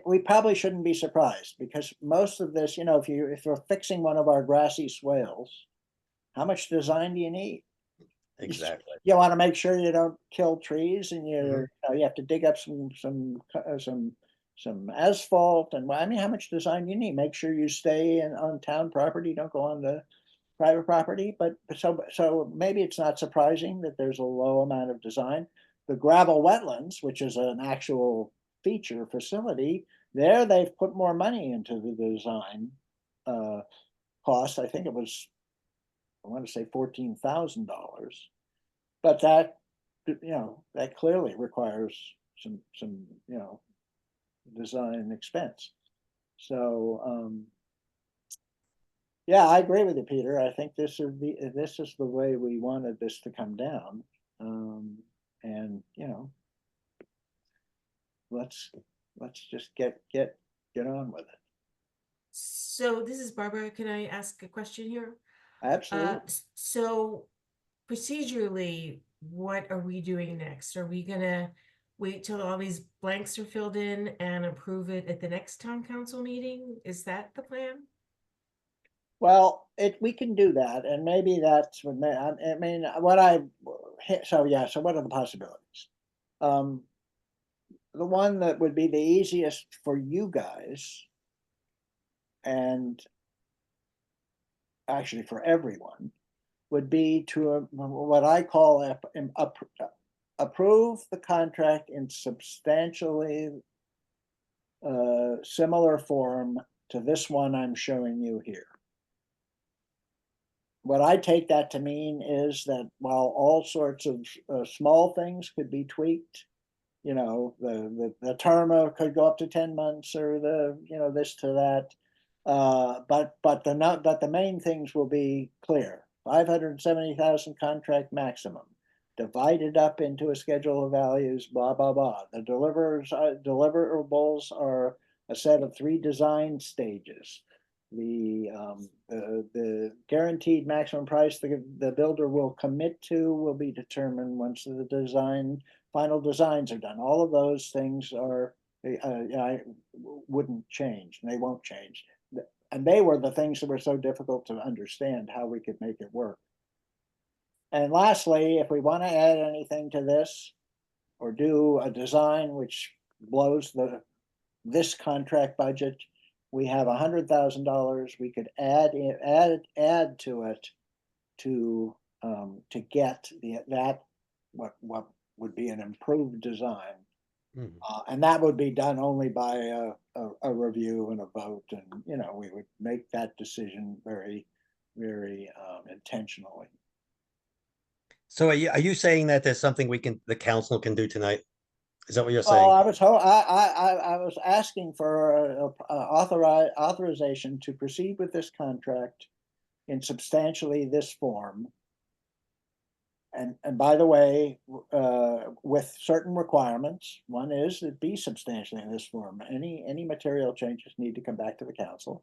We probably shouldn't be surprised, because most of this, if you're fixing one of our grassy swales, how much design do you need? Exactly. You want to make sure you don't kill trees, and you have to dig up some asphalt, and I mean, how much design do you need? Make sure you stay on town property, don't go on the private property. But so maybe it's not surprising that there's a low amount of design. The gravel wetlands, which is an actual feature facility, there they've put more money into the design cost. I think I want to say $14,000, but that that clearly requires some design expense. So yeah, I agree with you, Peter. I think this is the way we wanted this to come down, and let's just get on with it. so this is Barbara. Can I ask a question here? Absolutely. So procedurally, what are we doing next? Are we gonna wait till all these blanks are filled in and approve it at the next town council meeting? Is that the plan? Well, we can do that, and maybe that's what I mean. So what are the possibilities? The one that would be the easiest for you guys, and actually for everyone, would be to what I call approve the contract in substantially similar form to this one I'm showing you here. What I take that to mean is that while all sorts of small things could be tweaked, you know, the term could go up to 10 months or the, you know, this to that. But the main things will be clear. 570,000 contract maximum, divided up into a schedule of values, blah, blah, blah. The deliverables are a set of 3 design stages. The guaranteed maximum price the builder will commit to will be determined once the final designs are done. All of those things are, I wouldn't change, and they won't change. And they were the things that were so difficult to understand how we could make it work. And lastly, if we want to add anything to this or do a design which blows this contract budget, we have $100,000 we could add to it to get what would be an improved design. And that would be done only by a review and a vote, and you know, we would make that decision very, very intentionally. So are you saying that there's something the council can do tonight? Is that what you're Well, saying? I was asking for authorization to proceed with this contract in substantially this form. And by the way, with certain requirements. One is it be substantially in this form. Any material changes need to come back to the council.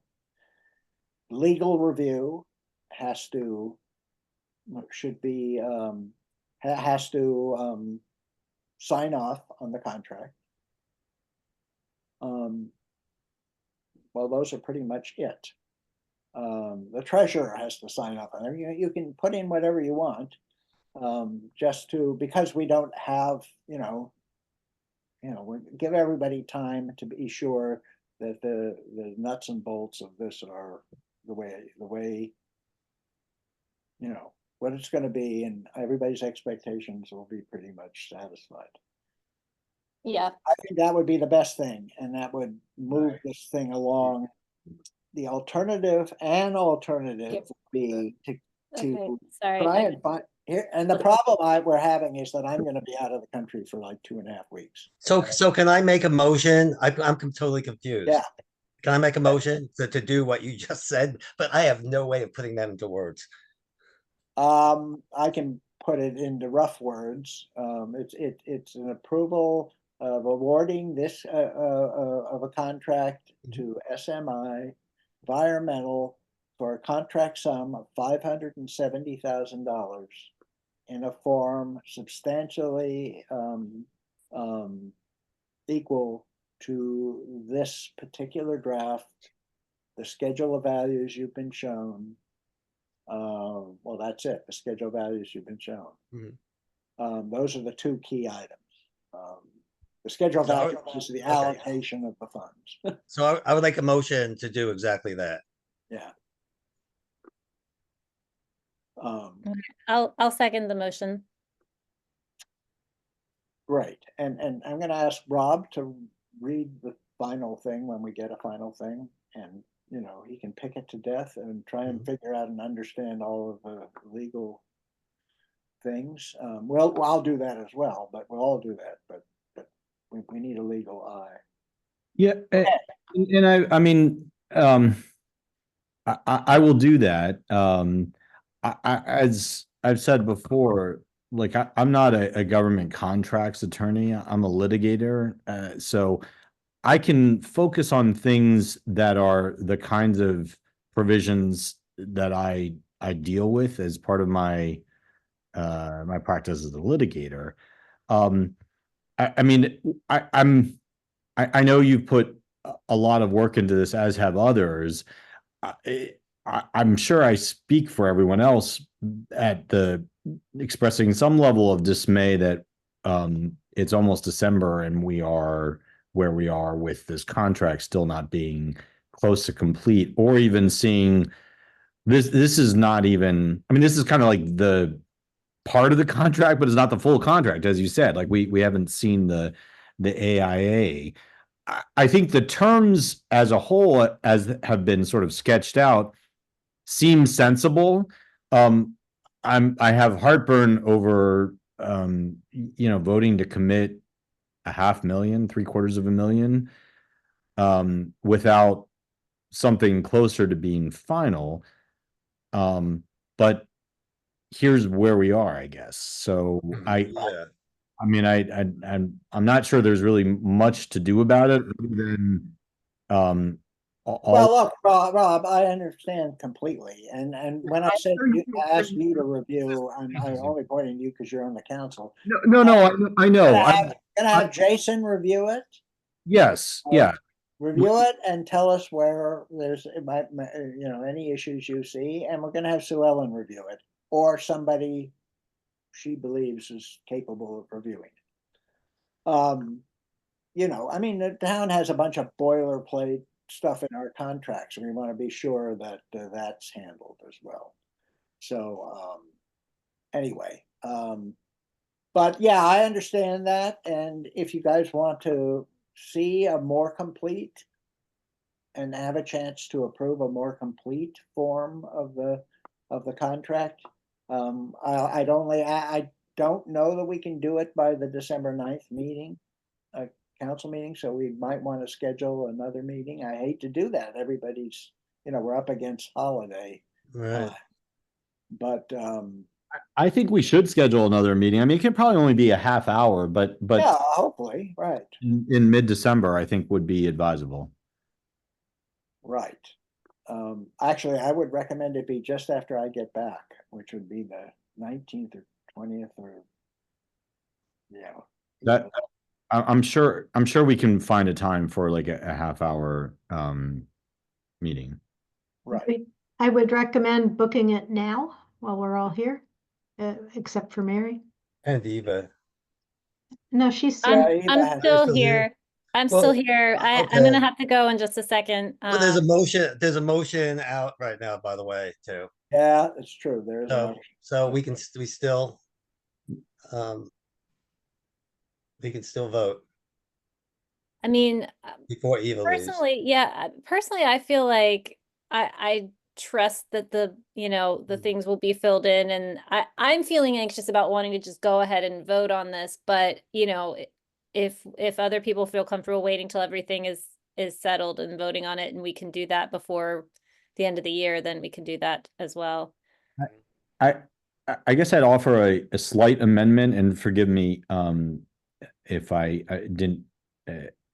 Legal review has to sign off on the contract. Well, those are pretty much it. The treasurer has to sign off on it. You can put in whatever you want. Because we don't have, we give everybody time to be sure that the nuts and bolts of this are the way, what it's going to be, and everybody's expectations will be pretty much satisfied. Yeah. I think that would be the best thing, and that would move this thing along. The alternative would be to Okay, sorry. try and find here. And the problem we're having is that I'm going to be out of the country for like 2.5 weeks. So can I make a motion? I'm totally confused. Yeah. Can I make a motion to do what you just said? But I have no way of putting that into words. I can put it into rough words. It's an approval of awarding this of a contract to SMI Environmental for a contract sum of $570,000 in a form substantially equal to this particular draft, the schedule of values you've been shown. Well, that's it. The schedule of values you've been shown. Those are the 2 key items. The schedule of values is the allocation of the funds. So I would like a motion to do exactly that. Yeah. I'll second the motion. Great. And I'm going to ask Rob to read the final thing when we get a final thing, and he can pick it to death and try and figure out and understand all of the legal things. Well, I'll do that as well, but we'll all do that. But we need a legal eye. Yeah, and I mean, I will do that. As I've said before, like I'm not a government contracts attorney. I'm a litigator, so I can focus on things that are the kinds of provisions that I deal with as part of my my practice as a litigator. I mean, I know you've put a lot of work into this, as have others. I'm sure I speak for everyone else at expressing some level of dismay that it's almost December and we are where we are with this contract still not being close to complete, or even seeing this is not even, I mean, this is kind of like the part of the contract, but it's not the full contract, as you said. Like we haven't seen the AIA. I think the terms as a whole, as have been sort of sketched out, seem sensible. I have heartburn over voting to commit 500,000, 750,000, without something closer to being final. But here's where we are, I guess. So Yeah. I mean, I'm not sure there's really much to do about it other than, Well, look, Rob, I understand completely. And when I said I asked you to review, I only pointing to you because you're on the council. No, I know. Gonna have Jason review it. Yes, yeah. Review it and tell us where there's, it might, any issues you see, and we're gonna have Sue Ellen review it, or somebody she believes is capable of reviewing it. I mean, the town has a bunch of boilerplate stuff in our contracts, and we want to be sure that that's handled as well. So, anyway, but yeah, I understand that, and if you guys want to see a more complete and have a chance to approve a more complete form of the contract, I don't know that we can do it by the December 9th meeting, council meeting, so we might want to schedule another meeting. I hate to do that. Everybody's, we're up against holiday. Right. But I think we should schedule another meeting. I mean, it could probably only be a half hour, but yeah, hopefully, right. in mid-December, I think would be advisable. Right. Actually, I would recommend it be just after I get back, which would be the 19th or 20th or, yeah. That I'm sure we can find a time for like a half hour meeting. Right. I would recommend booking it now while we're all here, except for Mary. And Eva. No, she's still. Yeah, I'm Eva I'm has- still still here. here. I'm Well, still here. I'm okay. gonna have to go in just a second. Well, there's a motion out right now, by the way, too. Yeah, it's true. There is a So, motion. so we still, we can still vote I mean, before Eva leaves. personally, I feel like I trust that the things will be filled in, and I'm feeling anxious about wanting to just go ahead and vote on this, but if other people feel comfortable waiting till everything is settled and voting on it, and we can do that before the end of the year, then we can do that as well. I guess I'd offer a slight amendment, and forgive me if I didn't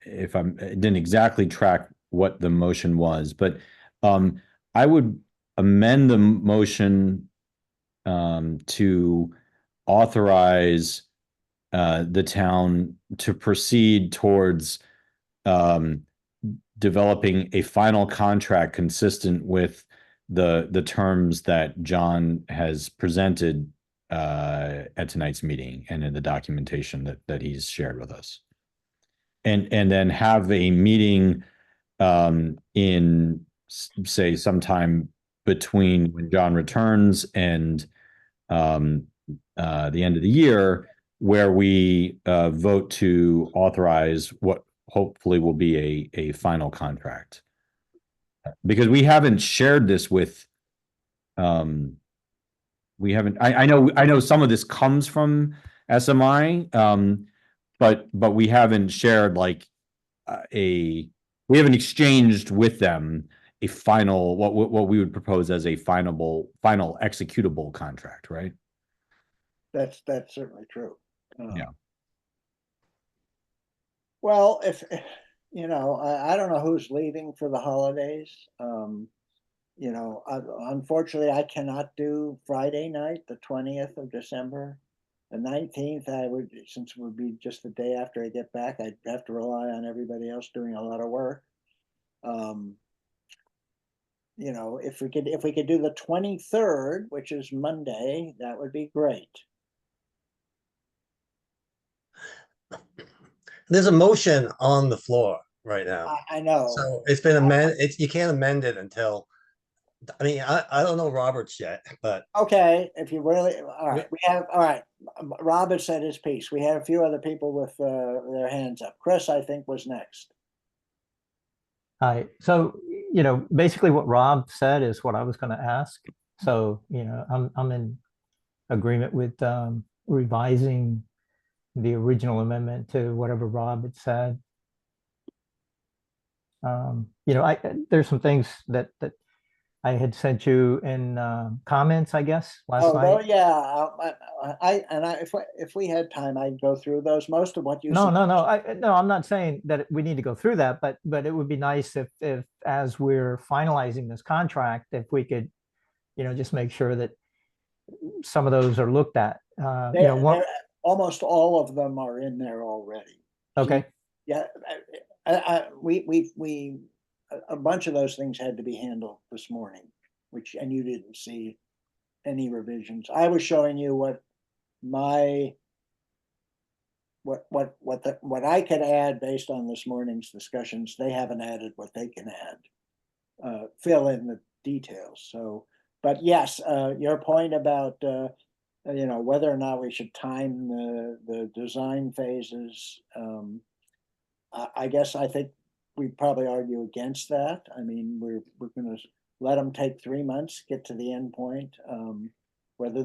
didn't exactly track what the motion was, but I would amend the motion to authorize the town to proceed towards developing a final contract consistent with the terms that John has presented at tonight's meeting and in the documentation that he's shared with us. And then have a meeting in, say, sometime between when John returns and the end of the year, where we vote to authorize what hopefully will be a final contract. Because we haven't shared this with, we haven't, I know some of this comes from SMI, but we haven't shared like we haven't exchanged with them a final, what we would propose as a final executable contract, right? That's certainly true. Yeah. Well, if I don't know who's leaving for the holidays. Unfortunately, I cannot do Friday night, the 20th of December. The 19th, since it would be just the day after I get back, I'd have to rely on everybody else doing a lot of work. If we could do the 23rd, which is Monday, that would be great. There's a motion on the floor right now. I know. So it's been amended. You can't amend it until, I mean, I don't know Roberts yet, but. Okay, if you really, all right, all right. Rob has said his piece. We had a few other people with their hands up. Chris, I think, was next. Hi. So, basically what Rob said is what I was going to ask. So, I'm in agreement with revising the original amendment to whatever Rob had said. You know, there's some things that I had sent you in comments, I guess, last Oh, no, night. yeah, if we had time, I'd go through those. Most of what you. No, I'm not saying that we need to go through that, but it would be nice if as we're finalizing this contract, if we could, you know, just make sure that some of those are looked at. You know, Almost all of them are in there already. okay, Yeah, a bunch of those things had to be handled this morning, and you didn't see any revisions. I was showing you what I could add based on this morning's discussions. They haven't added what they can add, fill in the details. So, but yes, your point about you know, whether or not we should time the design phases, I guess I think we probably argue against that. I mean, we're going to let them take 3 months, get to the end point. Whether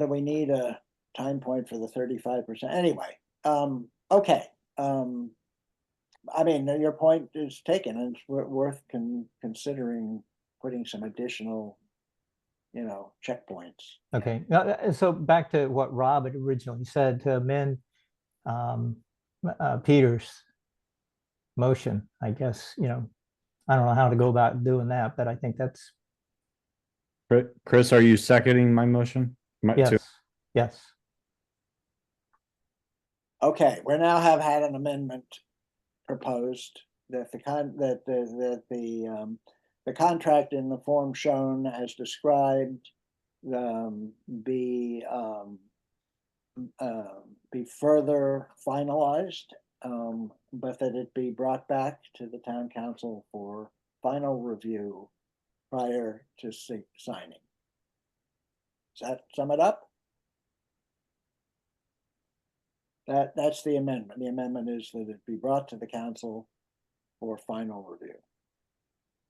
we need a time point for the 35%. Anyway, okay. I mean, your point is taken, and it's worth considering putting some additional, you know, checkpoints. okay. So back to what Rob had originally said to amend Peter's motion. I guess, you know, I don't know how to go about doing that, but I think that's Chris, are you seconding my motion? yes. Okay, we now have had an amendment proposed that the contract in the form shown as described be further finalized, but that it be brought back to the town council for final review prior to signing. Does that sum it up? That's the amendment. The amendment is that it be brought to the council for final review.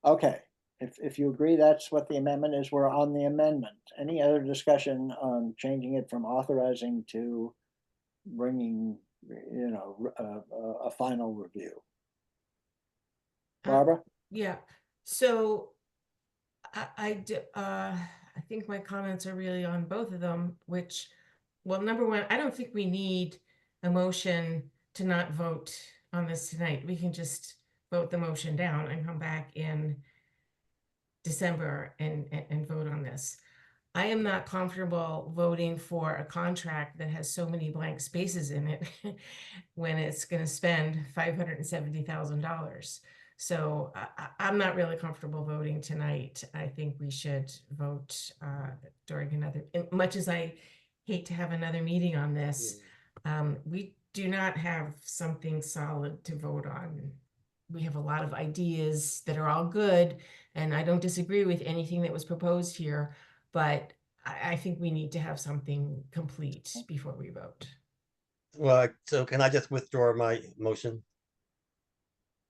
Okay, if you agree that's what the amendment is, we're on the amendment. Any other discussion on changing it from authorizing to bringing, you know, a final review? Barbara? Yeah, so I think my comments are really on both of them, which, well, number one, I don't think we need a motion to not vote on this tonight. We can just vote the motion down and come back in December and vote on this. I am not comfortable voting for a contract that has so many blank spaces in it when it's going to spend $570,000. So I'm not really comfortable voting tonight. I think we should vote during another, much as I hate to have another meeting on this, we do not have something solid to vote on. We have a lot of ideas that are all good, and I don't disagree with anything that was proposed here, but I think we need to have something complete before we vote. Well, so can I just withdraw my motion?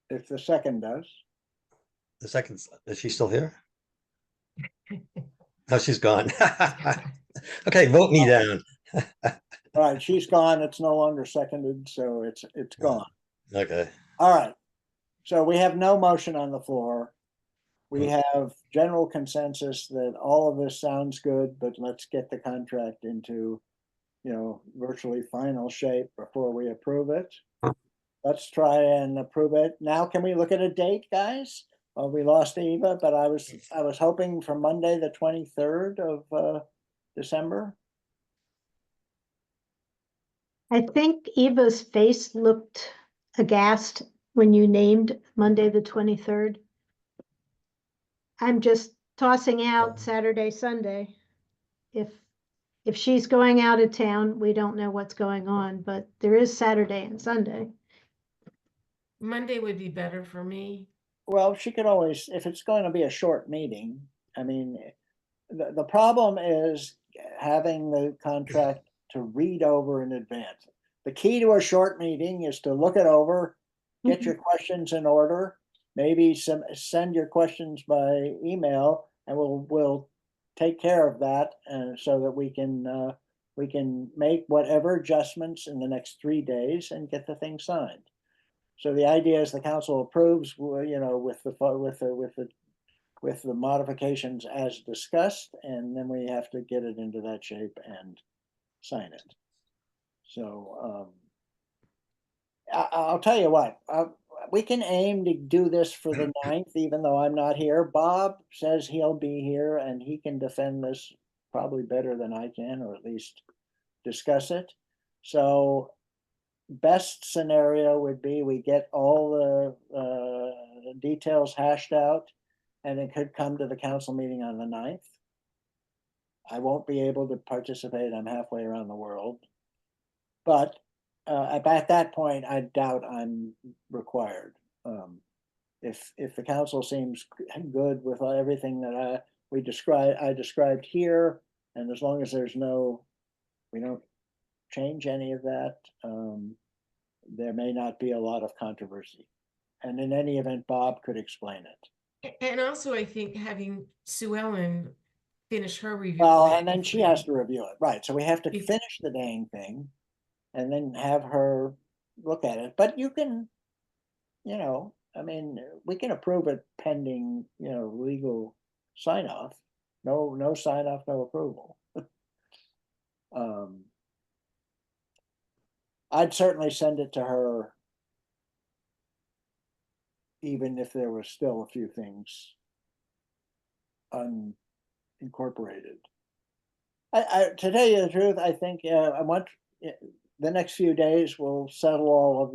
If the second does. The second, is she still here? No, she's gone. Okay, vote me down. All right, she's gone. It's no longer seconded, so it's gone. Okay. All right. So we have no motion on the floor. We have general consensus that all of this sounds good, but let's get the contract into, you know, virtually final shape before we approve it. Let's try and approve it. Now, can we look at a date, guys? Well, we lost Eva, but I was hoping for Monday, the 23rd of December. I think Eva's face looked aghast when you named Monday, the 23rd. I'm just tossing out Saturday, Sunday. If she's going out of town, we don't know what's going on, but there is Saturday and Sunday. Monday would be better for me. Well, she could always, if it's going to be a short meeting, I mean, the problem is having the contract to read over in advance. The key to a short meeting is to look it over, get your questions in order, maybe send your questions by email, and we'll take care of that, so that we can we can make whatever adjustments in the next 3 days and get the thing signed. So the idea is the council approves, you know, with the modifications as discussed, and then we have to get it into that shape and sign it. So I'll tell you what, we can aim to do this for the 9th, even though I'm not here. Bob says he'll be here and he can defend this probably better than I can, or at least discuss it. So best scenario would be we get all the details hashed out, and it could come to the council meeting on the 9th. I won't be able to participate. I'm halfway around the world. But at that point, I doubt I'm required. If the council seems good with everything that I described here, and as long as we don't change any of that, there may not be a lot of controversy. And in any event, Bob could explain it. And also, I think having Sue Ellen finish her review. Well, of it and then she before- has to review it, right? So we have to If- finish the dang thing and then have her look at it. But you can, you know, I mean, we can approve it pending, you know, legal sign off. No sign off, no approval. I'd certainly send it to her, even if there was still a few things unincorporated. To tell you the truth, I think I want the next few days will settle all of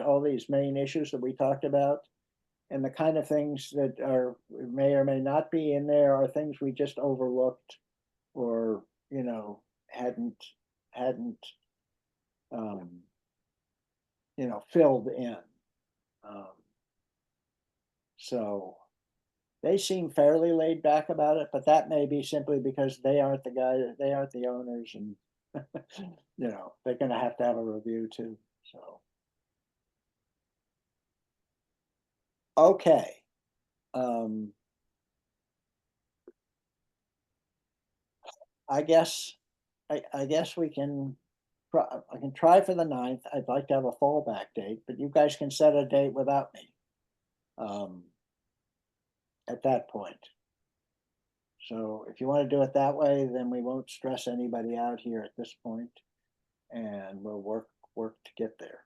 all these main issues that we talked about, and the kind of things that may or may not be in there are things we just overlooked, or you know hadn't you know filled in. So they seem fairly laid back about it, but that may be simply because they aren't the owners, and you know, they're gonna have to have a review too, so. Okay. I guess we can, I can try for the 9th. I'd like to have a fallback date, but you guys can set a date without me. At that point. So if you want to do it that way, then we won't stress anybody out here at this point, and we'll work to get there.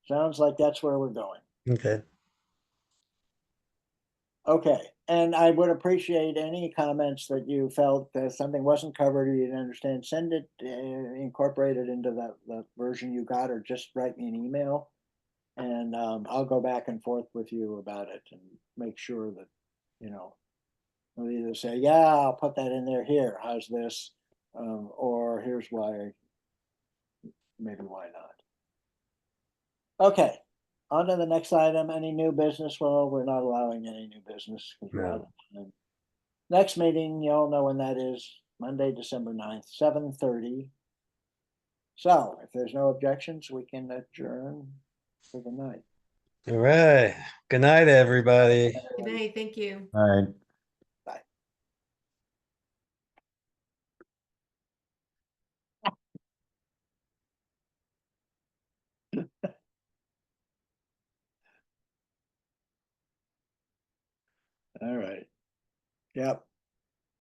Sounds like that's where we're going. Okay. Okay, and I would appreciate any comments that you felt that something wasn't covered or you didn't understand. Send it, incorporate it into the version you got, or just write me an email. And I'll go back and forth with you about it and make sure that, you know, we'll either say, yeah, I'll put that in there here. How's this? Or here's why, maybe why not. Okay, on to the next item. Any new business? Well, we're not allowing any new business. No. Next meeting, you all know when that is, Monday, December 9th, 7:30. So if there's no objections, we can adjourn for the night. All right. Good night, everybody. Good night, thank you. All right. All right. Yep.